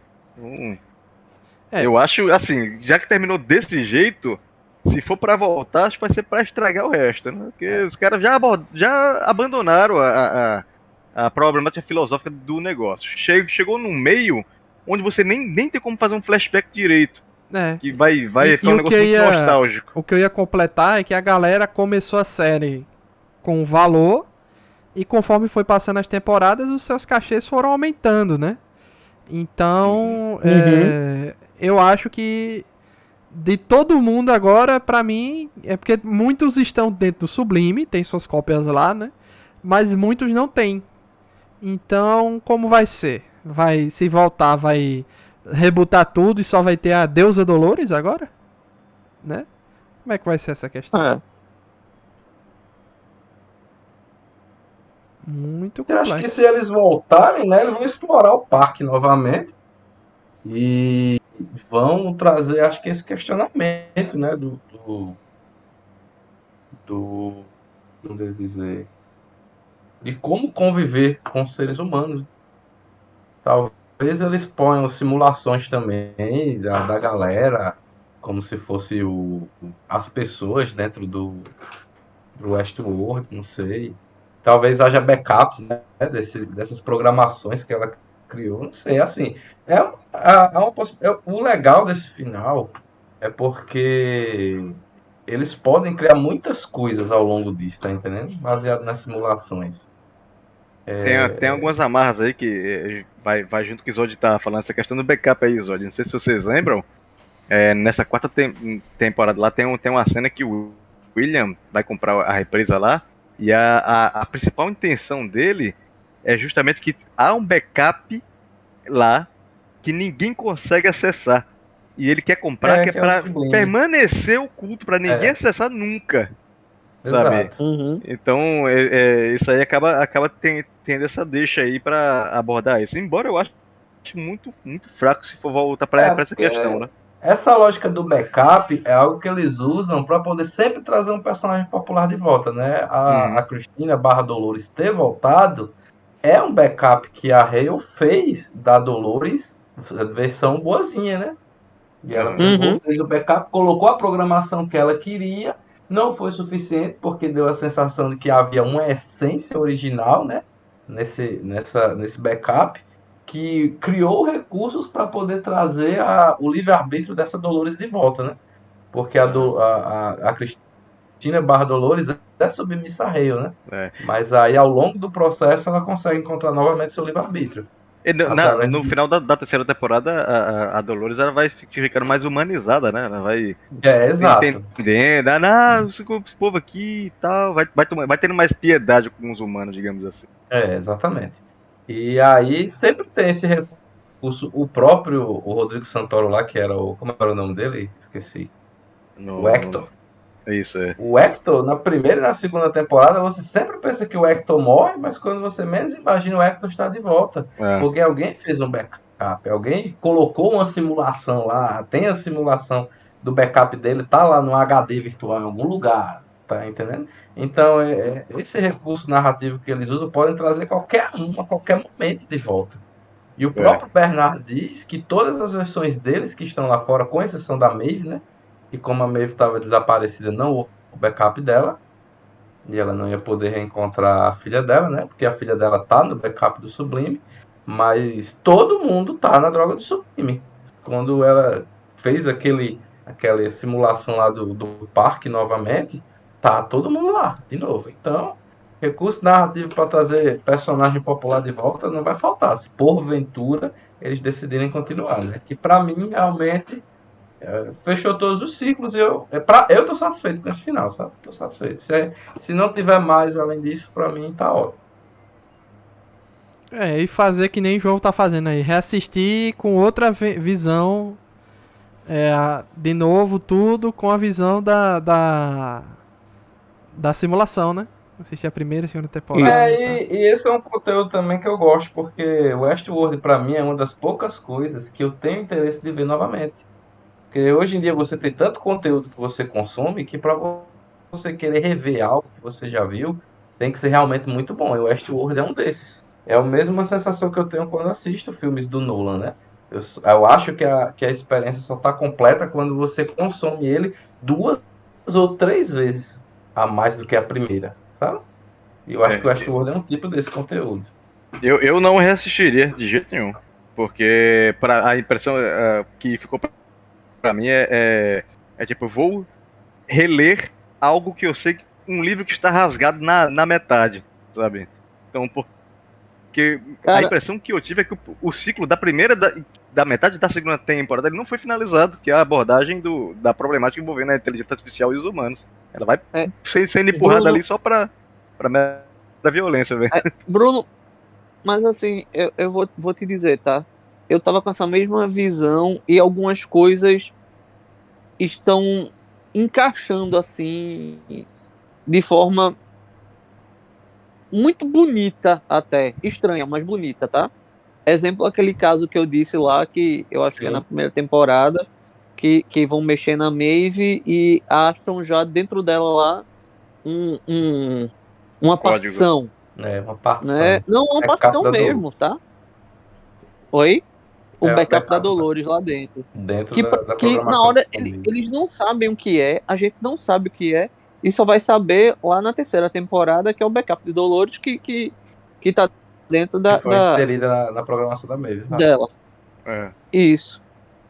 Eu acho, assim, já que terminou desse jeito, se for pra voltar, acho que vai ser pra estragar o resto, né? Porque os caras já abandonaram a problemática filosófica do negócio. Chegou num meio onde você nem tem como fazer um flashback direito. Que vai ficar um negócio muito nostálgico. O que eu ia completar é que a galera começou a série com valor e conforme foi passando as temporadas, os seus cachês foram aumentando, né? Então, eu acho que de todo mundo agora, pra mim, é porque muitos estão dentro do Sublime, tem suas cópias lá, né? Mas muitos não tem. Então, como vai ser? Se voltar, vai rebutar tudo e só vai ter a Deusa Dolores agora? Né? Como é que vai ser essa questão? Muito Eu complexo. acho que se eles voltarem, né, eles vão explorar o parque novamente e vão trazer, acho que esse questionamento, né, como devo dizer, de como conviver com seres humanos. Talvez eles ponham simulações também da galera, como se fosse as pessoas dentro do Westworld, não sei. Talvez haja backups, né, dessas programações que ela criou, não sei. Assim, o legal desse final é porque eles podem criar muitas coisas ao longo disso, tá entendendo? Baseado nas simulações. Tem algumas amarras aí que vai junto com o Izod tá falando essa questão do backup aí, Izod. Não sei se vocês lembram. Nessa quarta temporada lá tem uma cena que o William vai comprar a represa lá. E a principal intenção dele é justamente que há um backup lá que ninguém consegue acessar. E ele quer comprar, que é que é o pra Sublime. permanecer oculto, pra ninguém acessar nunca. Sabe? Exato. Uhum. Então, isso aí acaba tendo essa deixa aí pra abordar isso. Embora eu acho muito, muito fraco se for voltar pra essa Porque questão, né? essa lógica do backup é algo que eles usam para poder sempre trazer um personagem popular de volta, né? A Uhum. Cristina barra Dolores ter voltado é um backup que a Hale fez da Dolores, versão boazinha, né? E ela pegou, Uhum. fez o backup, colocou a programação que ela queria, não foi suficiente porque deu a sensação de que havia uma essência original, né? Nesse backup, que criou recursos para poder trazer o livre-arbítrio dessa Dolores de volta, né? Porque a Cristina barra Dolores é submissa a Hale, né? É. Mas aí, ao longo do processo, ela consegue encontrar novamente seu livre-arbítrio. Através No do... final da terceira temporada, a Dolores ela vai ficando mais humanizada, né? Ela vai exato. entendendo, esse povo aqui e tal, vai tendo mais piedade com os humanos, digamos assim. Exatamente. E aí sempre tem esse recurso. O Rodrigo Santoro lá, que era o. Como era o nome dele? Esqueci. O Hector. Isso, é. O Hector, na primeira e na segunda temporada, você sempre pensa que o Hector morre, mas quando você menos imagina, o Hector está de volta. É. Porque alguém fez um backup, alguém colocou uma simulação lá, tem a simulação do backup dele, tá lá no HD virtual em algum lugar, tá entendendo? Então, esse recurso narrativo que eles usam podem trazer qualquer um a qualquer momento de volta. E o próprio Bernard diz que todas as versões deles que estão lá fora, com exceção da Maeve, né? E como a Maeve estava desaparecida, não houve o backup dela. E ela não ia poder reencontrar a filha dela, né? Porque a filha dela tá no backup do Sublime. Mas todo mundo tá na droga do Sublime. Quando ela fez aquela simulação lá do parque novamente, tá todo mundo lá, de novo. Então, recurso narrativo para trazer personagem popular de volta não vai faltar. Se porventura eles decidirem continuar, né? Que para mim, realmente, fechou todos os ciclos e eu tô satisfeito com esse final, sabe? Tô satisfeito. Se não tiver mais além disso, pra mim tá ótimo. E fazer que nem o João tá fazendo aí. Reassistir com outra visão. De novo, tudo com a visão da simulação, né? Assistir a primeira e segunda temporada. E esse é um conteúdo também que eu gosto, porque Westworld pra mim é uma das poucas coisas que eu tenho interesse de ver novamente. Porque hoje em dia você tem tanto conteúdo que você consome que pra você querer rever algo que você já viu, tem que ser realmente muito bom. E o Westworld é um desses. É a mesma sensação que eu tenho quando assisto filmes do Nolan, né? Eu acho que a experiência só está completa quando você consome ele 2 ou 3 vezes a mais do que a primeira, sabe? E eu acho que o Westworld é um tipo desse conteúdo. Eu não reassistiria de jeito nenhum. Porque a impressão que ficou pra mim é tipo, eu vou reler algo que eu sei, um livro que está rasgado na metade, sabe? Então, porque a impressão que eu tive é que o ciclo da primeira, da metade da segunda temporada, ele não foi finalizado, que é a abordagem da problemática envolvendo a inteligência artificial e os humanos. Ela vai sendo empurrada Bruno, ali só pra da violência, velho. Bruno, mas assim, eu vou te dizer, tá? Eu tava com essa mesma visão e algumas coisas estão encaixando assim de forma muito bonita até, estranha, mas bonita, tá? Exemplo, aquele caso que eu disse lá, que eu acho que é na primeira temporada, que vão mexer na Maeve e acham já dentro dela lá uma Código. partição. Uma partição. Né? Não, uma partição mesmo, tá? Oi? O backup da Dolores lá dentro. Que na hora eles não sabem o que é, a gente não sabe o que é, e só vai saber lá na terceira temporada, que é o backup de Dolores que tá dentro que foi inserida na programação da Maeve. Dela. Isso.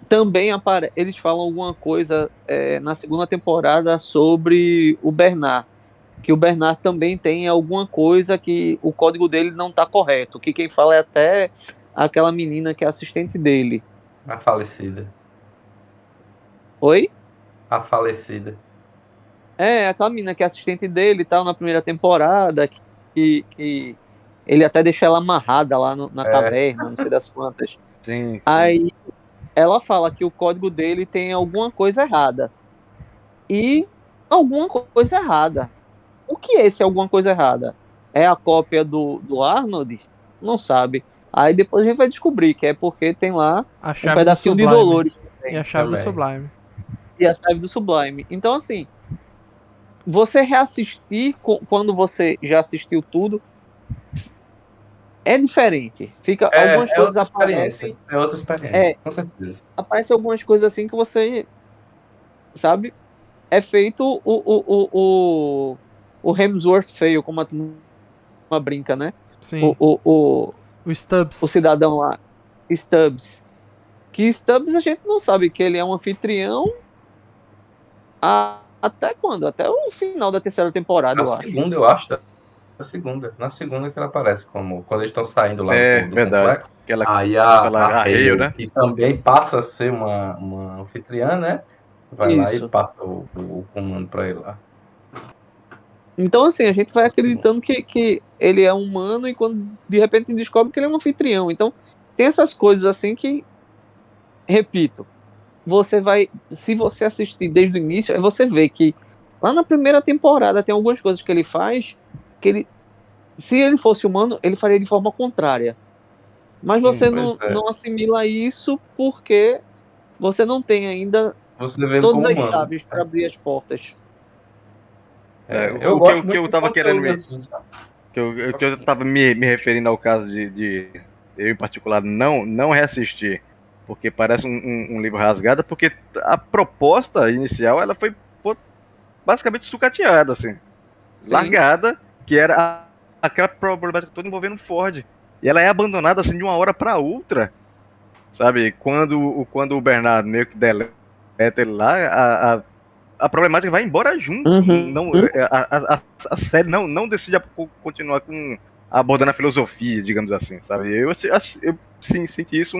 Também eles falam alguma coisa na segunda temporada sobre o Bernard. que o Bernard também tem alguma coisa que o código dele não tá correto, que quem fala é até aquela menina que é assistente dele. A falecida. Oi? A falecida. É, aquela menina que é assistente dele e tal, na primeira temporada, que ele até deixa ela amarrada lá na caverna, não sei das quantas. Sim. Aí ela fala que o código dele tem alguma coisa errada. E alguma coisa errada. O que é esse alguma coisa errada? É a cópia do Arnold? Não sabe. Aí depois a gente vai descobrir que é porque tem lá A um chave do pedacinho de Sublime. Dolores E a chave do também. Sublime. e a chave do Sublime. Então, assim, você reassistir quando você já assistiu tudo é diferente. Fica algumas É coisas outra experiência. aparecem, É outra experiência, é, com certeza. aparecem algumas coisas assim que você sabe, é feito o Hemsworth feio, como a turma brinca, né? Sim. O Stubbs. O cidadão lá, Stubbs. Que Stubbs a gente não sabe que ele é um anfitrião até quando? Até o final da terceira temporada, Na eu acho. segunda, eu acho. Na segunda que ela aparece, como quando eles estão saindo lá do Verdade. complexo. Aquela, Aí aquela a arreio, Hale, né? que também passa a ser uma anfitriã, né? Vai lá e Isso. passa o comando pra ele lá. Então, assim, a gente vai acreditando que ele é humano e quando de repente descobre que ele é um anfitrião. Então, tem essas coisas assim que, repito, você vai, se você assistir desde o início, aí você vê que lá na primeira temporada tem algumas coisas que ele faz que ele, se ele fosse humano, ele faria de forma contrária. Mas você Pois é. não assimila isso porque você não tem ainda Você vê ele todas como as humano. chaves para abrir as portas. Eu o gosto que muito eu de tava querendo conteúdo me, assim, sabe? que eu tava me referindo ao caso de eu, em particular, não reassistir, porque parece um livro rasgado, porque a proposta inicial ela foi basicamente sucateada, assim, largada, que era aquela problemática toda envolvendo o Ford. E ela é abandonada assim de uma hora para outra, sabe? Quando o Bernardo meio que deleta ele lá, a problemática vai embora junto. Uhum. Não, a série não decide continuar com abordando a filosofia, digamos assim, sabe? Eu sim, senti isso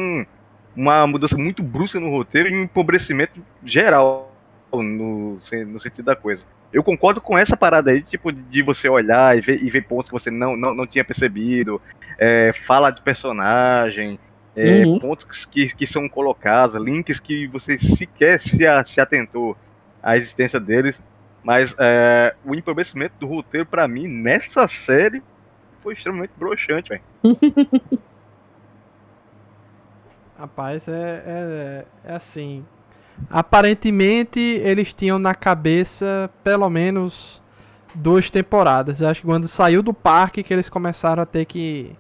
uma mudança muito brusca no roteiro e um empobrecimento geral no sentido da coisa. Eu concordo com essa parada aí, tipo, de você olhar e ver pontos que você não tinha percebido, fala de personagem, Uhum. pontos que são colocados, links que você sequer se atentou à existência deles. Mas o empobrecimento do roteiro, pra mim, nessa série, foi extremamente broxante, velho. Rapaz, é assim. Aparentemente, eles tinham na cabeça pelo menos 2 temporadas. Eu acho que quando saiu do parque que eles começaram a ter que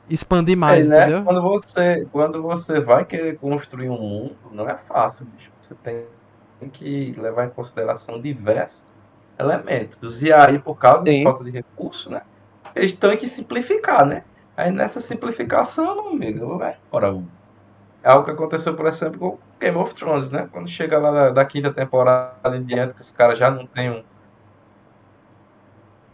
expandir mais, Né? entendeu? Quando você vai querer construir um mundo, não é fácil, bicho. Você tem que levar em consideração diversos elementos. E aí, por causa de Sim. falta de recurso, né? Eles têm que simplificar, né? Aí nessa simplificação, meu amigo, vai embora. É algo que aconteceu, por exemplo, com Game of Thrones, né? Quando chega lá da quinta temporada em diante, que os caras já não têm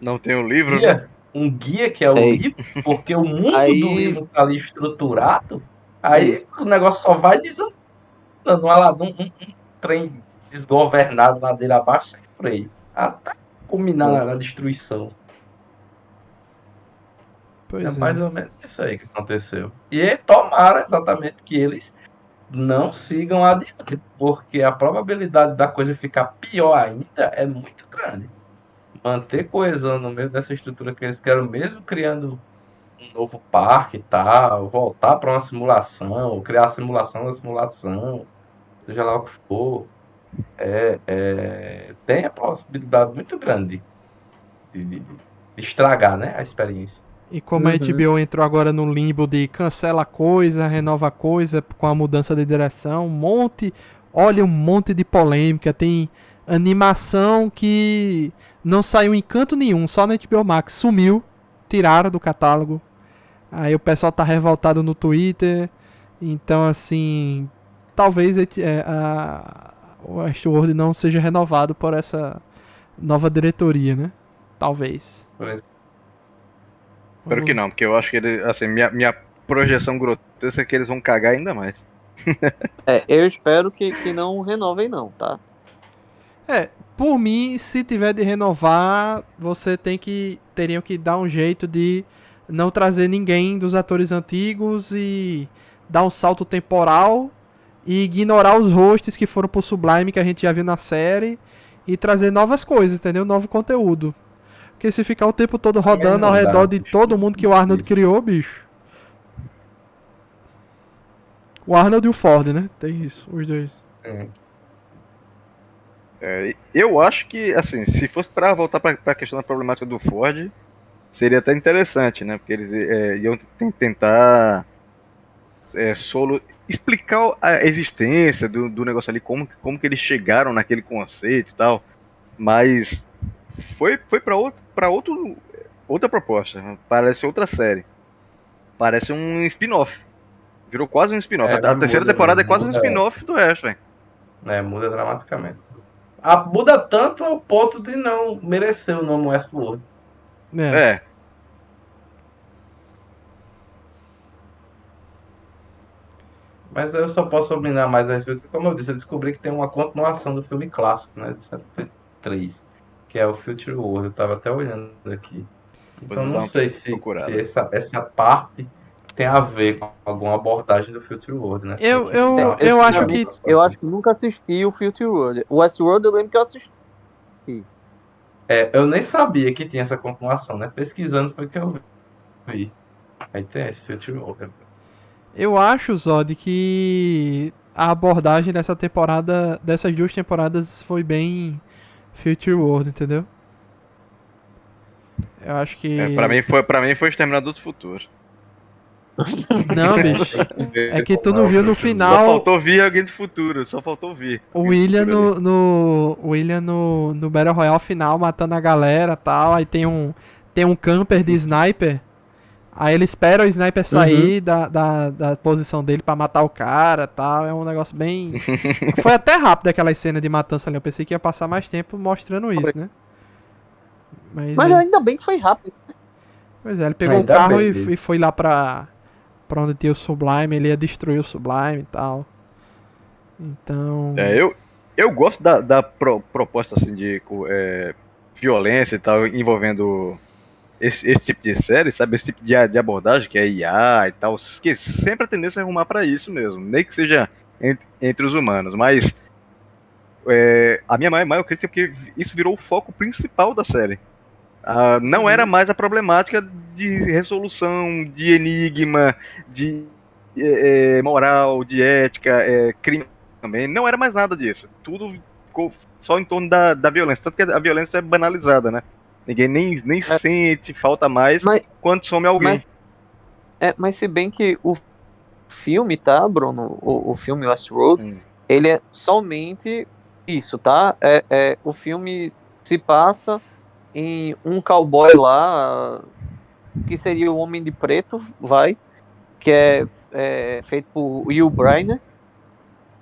Não tem o livro, né? um guia que é o Sei. livro, porque o mundo do Aí, livro tá ali estruturado, aí isso. o negócio só vai desandando, um trem desgovernado ladeira abaixo sem freio, até culminar na destruição. É Pois mais é. ou menos isso aí que aconteceu. E tomara exatamente que eles não sigam adiante, porque a probabilidade da coisa ficar pior ainda é muito grande. Manter coesão no meio dessa estrutura que eles querem, mesmo criando um novo parque e tal, voltar para uma simulação, ou criar a simulação da simulação, seja lá o que for, tem a possibilidade muito grande de estragar, né, a experiência. E como a HBO entrou agora no limbo de cancela coisa, renova coisa com a mudança de direção, olha um monte de polêmica, tem animação que não saiu em canto nenhum, só na HBO Max, sumiu, tiraram do catálogo. Aí o pessoal tá revoltado no Twitter, então assim, talvez o Westworld não seja renovado por nova diretoria, né? Talvez. Por isso. Espero que não, porque eu acho que ele, assim, minha projeção grotesca é que eles vão cagar ainda mais. Eu espero que não renovem, não, tá? Por mim, se tiver de renovar, teriam que dar um jeito de não trazer ninguém dos atores antigos e dar um salto temporal e ignorar os hosts que foram pro Sublime que a gente já viu na série e trazer novas coisas, entendeu? Novo conteúdo. Porque se ficar o tempo todo rodando ao redor de todo mundo que o Arnold criou, bicho. O Arnold e o Ford, né? Tem isso, os dois. Eu acho que, assim, se fosse pra voltar pra questão da problemática do Ford, seria até interessante, né? Porque eles iam tentar explicar a existência do negócio ali, como que eles chegaram naquele conceito e tal. Mas foi pra outra proposta. Parece outra série. Parece um spin-off. Virou quase um spin-off. A terceira temporada é quase um spin-off do resto, velho. Muda dramaticamente. Muda tanto ao ponto de não merecer o nome Westworld. Mas eu só posso opinar mais a respeito, porque, como eu disse, eu descobri que tem uma continuação do filme clássico, né, de 73, que é o Future World. Eu tava até olhando aqui. Então não sei se essa parte tem a ver com alguma abordagem do Future World, né? Eu acho que... Eu acho que nunca assisti o Future World. O Westworld eu lembro que eu assisti. Eu nem sabia que tinha essa continuação, né? Pesquisando foi que eu vi. Aí tem esse Future World. Eu acho, Zod, que a abordagem dessa temporada, dessas duas temporadas, foi bem Future World, entendeu? Eu acho que... Pra mim foi Exterminador do Futuro. Não, bicho. É que tu não viu no final... Só faltou vir alguém do futuro, só faltou vir. O William no Battle Royale final matando a galera e tal. Aí tem um camper de sniper. Aí ele espera o sniper sair da posição dele pra matar o cara e tal. É um negócio bem... Foi até rápido aquela cena de matança ali. Eu pensei que ia passar mais tempo mostrando isso, né? Mas ainda bem que foi rápido. Pois é, ele pegou o carro e foi lá pra onde tinha o Sublime. Ele ia destruir o Sublime e tal. Então... Eu gosto da proposta assim de violência e tal, envolvendo esse tipo de série, sabe? Esse tipo de abordagem, que é IA e tal, que sempre a tendência é arrumar pra isso mesmo, nem que seja entre os humanos, mas a minha maior crítica é porque isso virou o foco principal da série. Não era mais a problemática de resolução, de enigma, de moral, de ética, crime também. Não era mais nada disso. Tudo ficou só em torno da violência. Tanto que a violência é banalizada, né? Ninguém nem sente falta mais quando some alguém. Mas se bem que o filme, tá, Bruno? O filme Westworld, ele é somente isso, tá? O filme se passa em um cowboy lá, que seria o Homem de Preto, que é feito por Will Brynner,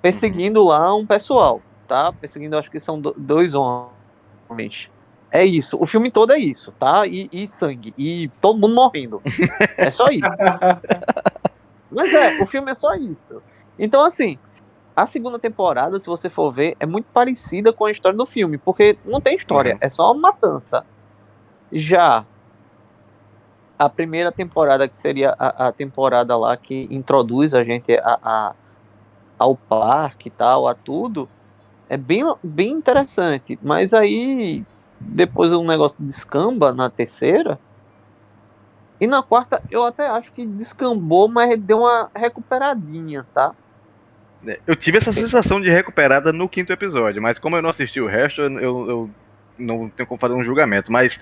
perseguindo lá um pessoal, tá? Perseguindo, acho que são dois homens. É isso, o filme todo é isso, tá? E sangue, e todo mundo morrendo. É só isso. Mas o filme é só isso. Então, assim, a segunda temporada, se você for ver, é muito parecida com a história do filme, porque não tem história, é só uma matança. Já a primeira temporada, que seria a temporada lá que introduz a gente ao parque e tal, a tudo, é bem interessante. Mas aí, depois o negócio descamba na terceira. E na quarta, eu até acho que descambou, mas deu uma recuperadinha, tá? Eu tive essa sensação de recuperada no quinto episódio, mas como eu não assisti o resto, eu não tenho como fazer um julgamento. Mas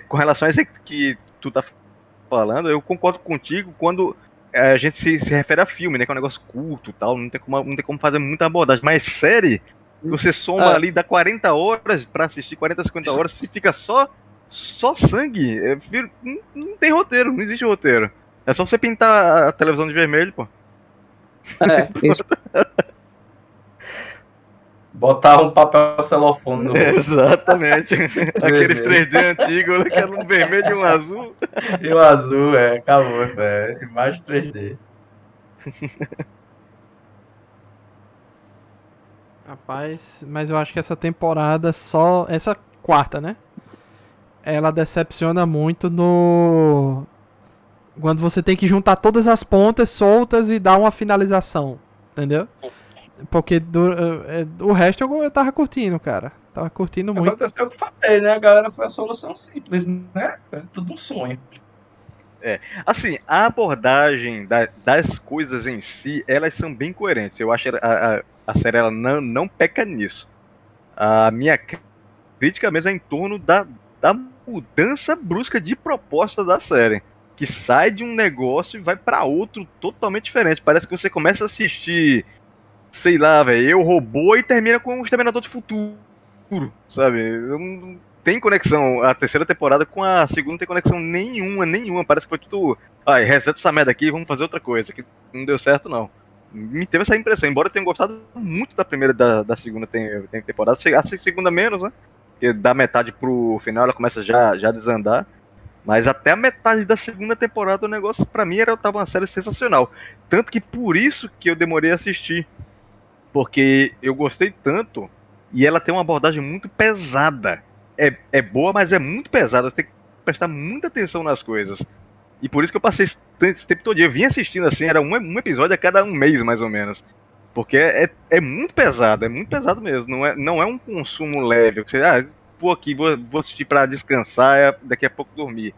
com relação a isso que tu tá falando, eu concordo contigo quando a gente se refere a filme, né? Que é um negócio curto e tal, não tem como fazer muita abordagem. Mas série, você soma ali, dá 40 horas pra assistir, 40, 50 horas, se fica só sangue, não tem roteiro, não existe roteiro. É só você pintar a televisão de vermelho, pô. Isso. Botava um papel celofane no rosto. Exatamente. Aqueles Vermelho. 3D antigos, que era um vermelho e um azul. E o azul, acabou, imagem 3D. Rapaz, mas eu acho que essa temporada só. Essa quarta, né? Ela decepciona muito no. Quando você tem que juntar todas as pontas soltas e dar uma finalização. Entendeu? Porque o resto eu tava curtindo, cara. Tava curtindo muito. Aconteceu o que eu falei, né? A galera foi a solução simples, né? É tudo um sonho. Assim, a abordagem das coisas em si, elas são bem coerentes. Eu acho que a série ela não peca nisso. A minha crítica mesmo é em torno da mudança brusca de proposta da série. Que sai de um negócio e vai pra outro totalmente diferente. Parece que você começa a assistir, sei lá, velho, Eu, Robô e termina com o Exterminador do Futuro, sabe? Não tem conexão. A terceira temporada com a segunda não tem conexão nenhuma. Parece que foi tudo. Ai, reseta essa merda aqui e vamos fazer outra coisa. Que não deu certo, não. Me teve essa impressão, embora eu tenha gostado muito da primeira e da segunda temporada. A segunda menos, né? Porque da metade pro final ela começa já a desandar. Mas até a metade da segunda temporada o negócio, pra mim, tava uma série sensacional. Tanto que por isso que eu demorei a assistir. Porque eu gostei tanto e ela tem uma abordagem muito pesada. É boa, mas é muito pesada. Você tem que prestar muita atenção nas coisas. E por isso que eu passei esse tempo todo. Eu vim assistindo assim, era um episódio a cada um mês, mais ou menos. Porque é muito pesado mesmo. Não é um consumo leve. Você, vou aqui, vou assistir pra descansar, daqui a pouco dormir.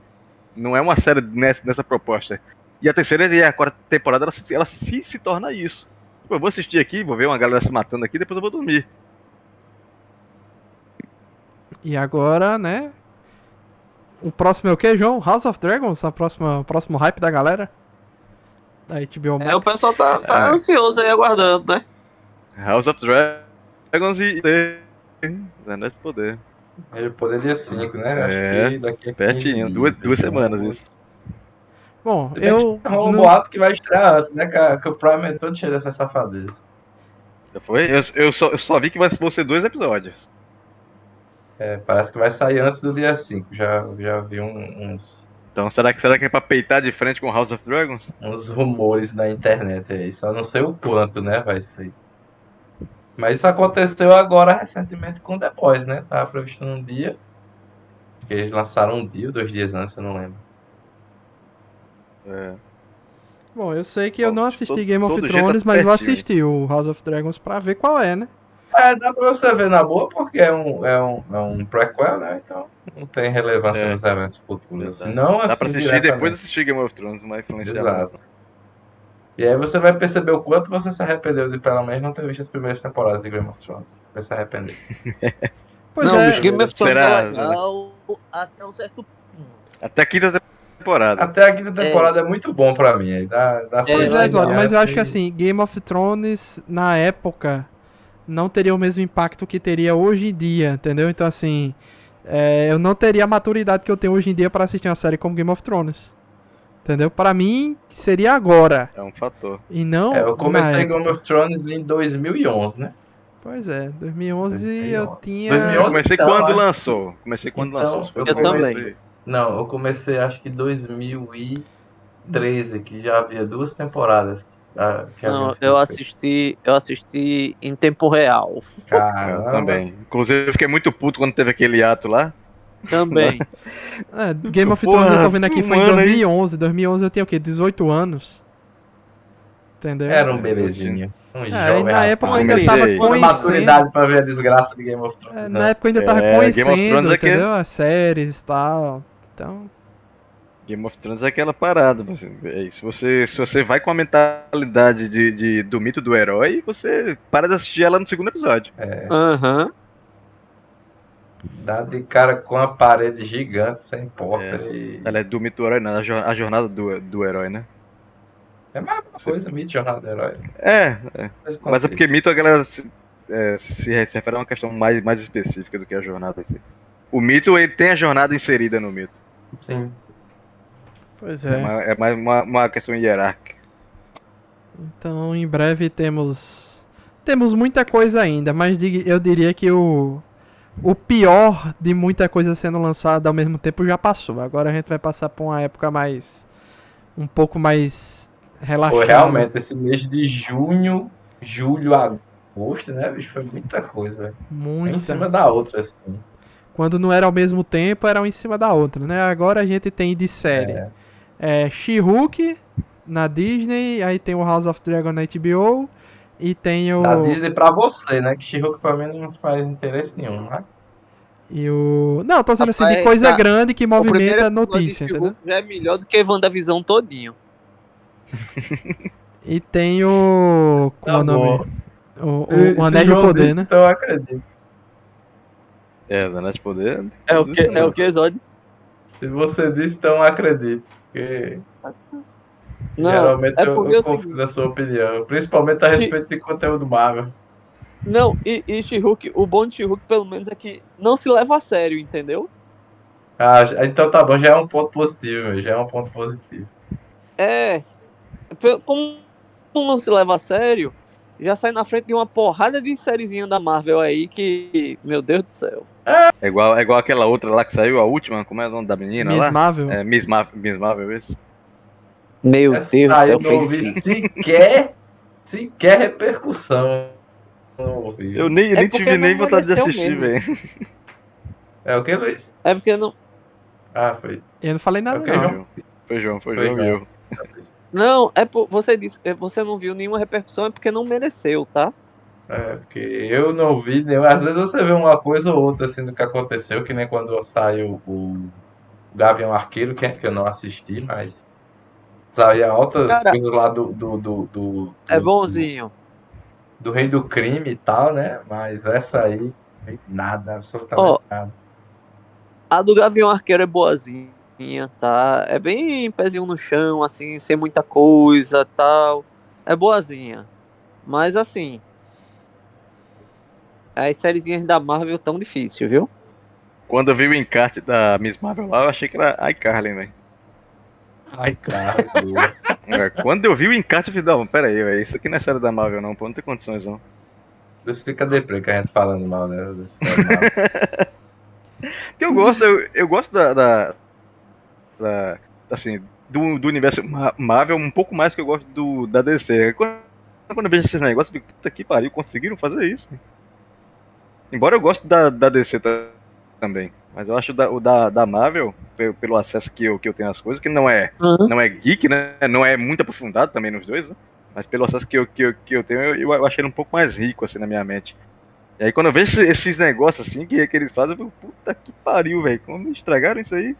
Não é uma série nessa proposta. E a terceira e a quarta temporada, ela se torna isso. Tipo, eu vou assistir aqui, vou ver uma galera se matando aqui, depois eu vou dormir. E agora, né? O próximo é o que, João? House of Dragons? O próximo hype da galera? Da HBO Max. O pessoal tá ansioso aí, aguardando, né? House of Dragons e Anéis de Poder. Ele poder dia 5, né? É, Acho que daqui a 15 pertinho, dias, duas semanas isso. Bom, Se bem que rola um boato que vai estrear antes, né? Que o Prime é todo cheio dessa safadeza. Já foi? Eu só vi que vão ser 2 episódios. Parece que vai sair antes do dia 5. Já vi uns Então será que é pra peitar de frente com House of Dragons? rumores na internet aí. Só não sei o quanto, né? Vai ser. Mas isso aconteceu agora recentemente com The Boys, né? Tava previsto num dia. Eles lançaram um dia, 2 dias antes, eu não lembro. Bom, eu sei que eu não assisti Game of todo jeito Thrones, tá mas vou pertinho. assistir o House of Dragons pra ver qual é, né? Dá pra você ver na boa, porque é um prequel, né? Então não tem relevância nos eventos futuros. Assim, não Dá assim pra assistir diretamente. depois de assistir Game of Thrones, não vai influenciar Exato. muito. E aí você vai perceber o quanto você se arrependeu de pelo menos não ter visto as primeiras temporadas de Game of Thrones. Vai se arrepender. Pois não, é. os Game of Thrones Será? é legal até um certo ponto. Até a quinta temporada. Até a quinta temporada é muito bom pra mim. Aí dá Pois lá é, Zod, mas eu acho que assim. assim, Game of Thrones, na época, não teria o mesmo impacto que teria hoje em dia, entendeu? Então, assim, eu não teria a maturidade que eu tenho hoje em dia pra assistir uma série como Game of Thrones. Entendeu? Pra mim, seria agora. É um fator. E não Eu na comecei época. Game of Thrones em 2011, né? Pois é, 2011 eu 2011. tinha... 2011? Comecei Então, quando acho- lançou. Comecei quando Então, lançou. eu também. Não, eu comecei acho que em 2013, que já havia 2 temporadas. Que haviam Não, sido eu feitas. assisti em tempo real. Eu Caramba. também. Inclusive, eu fiquei muito puto quando teve aquele ato lá. Também. Game of Porra, Thrones eu tô vendo aqui foi em um ano aí. 2011. 2011 eu tinha o quê? 18 anos. Entendeu? Era um belezinha. Um e jovem na época eu rapaz. ainda Comecei. tava Quando Quando conhecendo. maturidade pra ver a desgraça de Game of Thrones. Na época eu ainda tava Game of conhecendo, Thrones é que- entendeu? As séries e tal. Então, Game of Thrones é aquela parada. Se você vai com a mentalidade do mito do herói, você para de assistir ela no segundo episódio. Aham. Dá de cara com uma parede gigante, sem porta. E... Ela é do mito do herói, não. A jornada do herói, né? É mais uma coisa, mito, jornada do herói. Mas é porque mito a galera se refere a uma questão mais específica do que a jornada em si. O mito, ele tem a jornada inserida no mito. Sim. pois É mais uma questão hierárquica. Então, em breve temos Temos muita coisa ainda, mas eu diria que o pior de muita coisa sendo lançada ao mesmo tempo já passou. Agora a gente vai passar por uma época um pouco mais Pô, relaxada. realmente, esse mês de junho, julho, agosto, né, bicho? Foi muita coisa, velho. Um em Muita. cima da outra, assim. Quando não era ao mesmo tempo, era uma em cima da outra, né? Agora a gente tem de série She-Hulk na Disney, aí tem o House of Dragon na HBO e tem Da o Disney pra você, né? Que She-Hulk pra mim não faz interesse nenhum, né? Não, tô falando assim de Rapaz, coisa tá. grande que O primeiro movimenta a episódio notícia, de entendeu? She-Hulk já é melhor do que WandaVision todinho. E tem o como é o Tá nome? bom. O Se Anéis do João Poder, disse, né? então eu acredito. Os Anéis de Poder. É o tudo que, isso é o não. que, Zod? Se você disse, então eu acredito. Porque Não, geralmente é eu porque é o confio seguinte. na sua opinião. Principalmente a respeito de conteúdo Marvel. Não, e She-Hulk, o bom de She-Hulk pelo menos é que não se leva a sério, entendeu? Ah, então tá bom, já é um ponto positivo, já é um ponto positivo. É, como não se leva a sério, já sai na frente de uma porrada de sériezinha da Marvel aí que, meu Deus do céu. É igual aquela outra lá que saiu, a última, como é o nome da menina Miss lá? Marvel. É Miss Marvel, isso. Meu Essa Deus do aí céu, eu não foi ouvi difícil. sequer repercussão. Não ouvi. Eu nem É tive porque não nem vontade de mereceu assistir, mesmo. velho. É o que, Luiz? É porque não. Ah, foi. Eu não falei É nada o que, não. João? Foi Foi João e João. eu. Não, você disse que você não viu nenhuma repercussão, é porque não mereceu, tá? É, porque eu não vi, às vezes você vê uma coisa ou outra assim do que aconteceu, que nem quando saiu o Gavião Arqueiro, que eu não assisti, mas saía outras Cara, coisas lá é bonzinho. do Rei do Crime e tal, né? Mas essa aí, nada, absolutamente Ó, nada. a do Gavião Arqueiro é boazinha, tá? É bem pezinho no chão, assim, sem muita coisa, tal. É boazinha. Mas assim, as sériezinhas da Marvel tão difícil, viu? Quando eu vi o encarte da Miss Marvel lá, eu achei que era iCarly, velho. Ai, cara, boa. Quando eu vi o encarte, eu falei, não, pera aí, velho, isso aqui não é série da Marvel não, pô, não tem condições não. Por isso fica deprê que a gente falando mal, né? da série Marvel. Porque eu gosto assim, do universo Marvel um pouco mais que eu gosto da DC. Quando eu vejo esses negócios, eu fico, puta que pariu, conseguiram fazer isso. Embora eu goste da DC também. Mas eu acho o da Marvel, pelo acesso que eu tenho às coisas, que não é geek, né? Não é muito aprofundado também nos dois, né? Mas pelo acesso que eu tenho, eu achei ele um pouco mais rico, assim, na minha mente. E aí quando eu vejo esses negócios assim que eles fazem, eu fico, puta que pariu, velho. Como estragaram isso aí?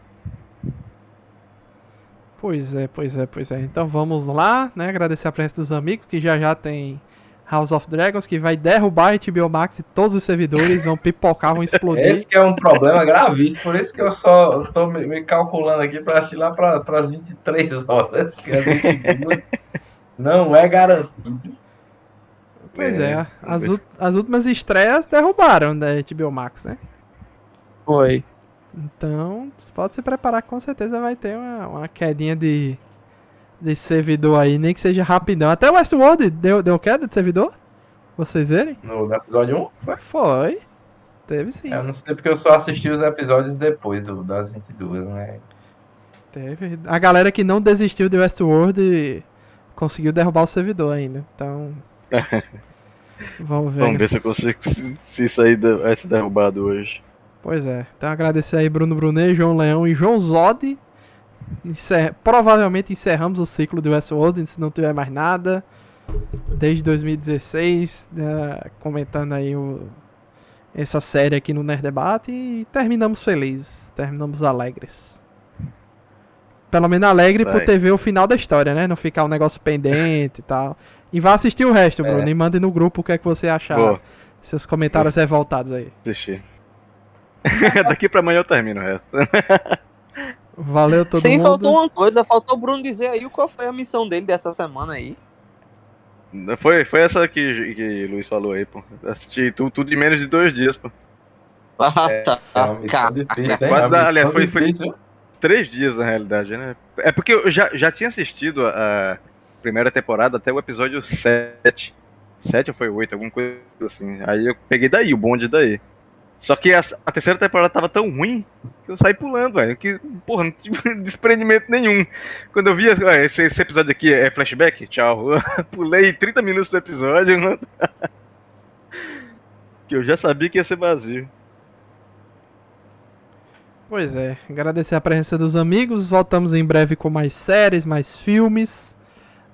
Pois é, pois é, pois é. Então vamos lá, né? Agradecer a presença dos amigos, que já tem House of Dragons, que vai derrubar a HBO Max e todos os servidores vão pipocar, vão explodir. Esse que é um problema gravíssimo, por isso que eu tô me calculando aqui para assistir lá para as 23 horas, que as 22 não é garantido. Pois é, Vamos ver. as últimas estreias derrubaram da HBO Max, né? Foi. Então, você pode se preparar que com certeza vai ter uma quedinha de servidor aí, nem que seja rapidão. Até o Westworld deu queda de servidor? Vocês verem? No episódio 1, foi? Foi. Teve sim. Eu não sei porque eu só assisti os episódios depois das 22, né? Teve. A galera que não desistiu de Westworld conseguiu derrubar o servidor ainda. Então. Vamos ver. Vamos ver se eu consigo se sair vai ser derrubado hoje. Pois é. Então agradecer aí Bruno Brunet, João Leão e João Zod. Provavelmente encerramos o ciclo de Westworld, se não tiver mais nada. Desde 2016, comentando aí essa série aqui no Nerd Debate e terminamos felizes, terminamos alegres. Pelo menos alegre por ter ver o final da história, né? Não ficar um negócio pendente e tal. E vá assistir o resto, Bruno, e mande no grupo o que é que você achar. Vou. Seus comentários revoltados aí. Assistir. Daqui pra amanhã eu termino o resto. Valeu todo Sim, mundo. faltou uma coisa, faltou o Bruno dizer aí qual foi a missão dele dessa semana aí. Foi essa que o Luiz falou aí, pô. Assisti tudo em menos de 2 dias, pô. Ah, tá. É uma missão difícil, hein? Aliás, foi difícil. 3 dias na realidade, né? É porque eu já tinha assistido a primeira temporada até o episódio 7. 7 ou foi 8, alguma coisa assim. Aí eu peguei daí, o bonde daí. Só que a terceira temporada tava tão ruim que eu saí pulando, velho. Que, porra, não tive desprendimento nenhum. Quando eu vi esse episódio aqui é flashback, tchau. Pulei 30 minutos do episódio, mano. Que eu já sabia que ia ser vazio. Pois é, agradecer a presença dos amigos. Voltamos em breve com mais séries, mais filmes,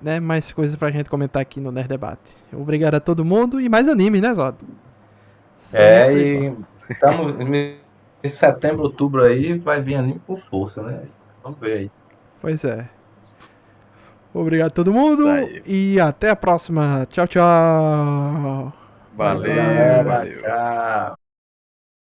né? Mais coisas pra gente comentar aqui no Nerd Debate. Obrigado a todo mundo e mais anime, né, Zod? Sempre bom. E estamos em setembro, outubro aí, vai vir anime com força, né? Vamos ver aí. Pois é. Obrigado a todo mundo Isso aí. e até a próxima. Tchau, tchau. Valeu, Galera, valeu. tchau.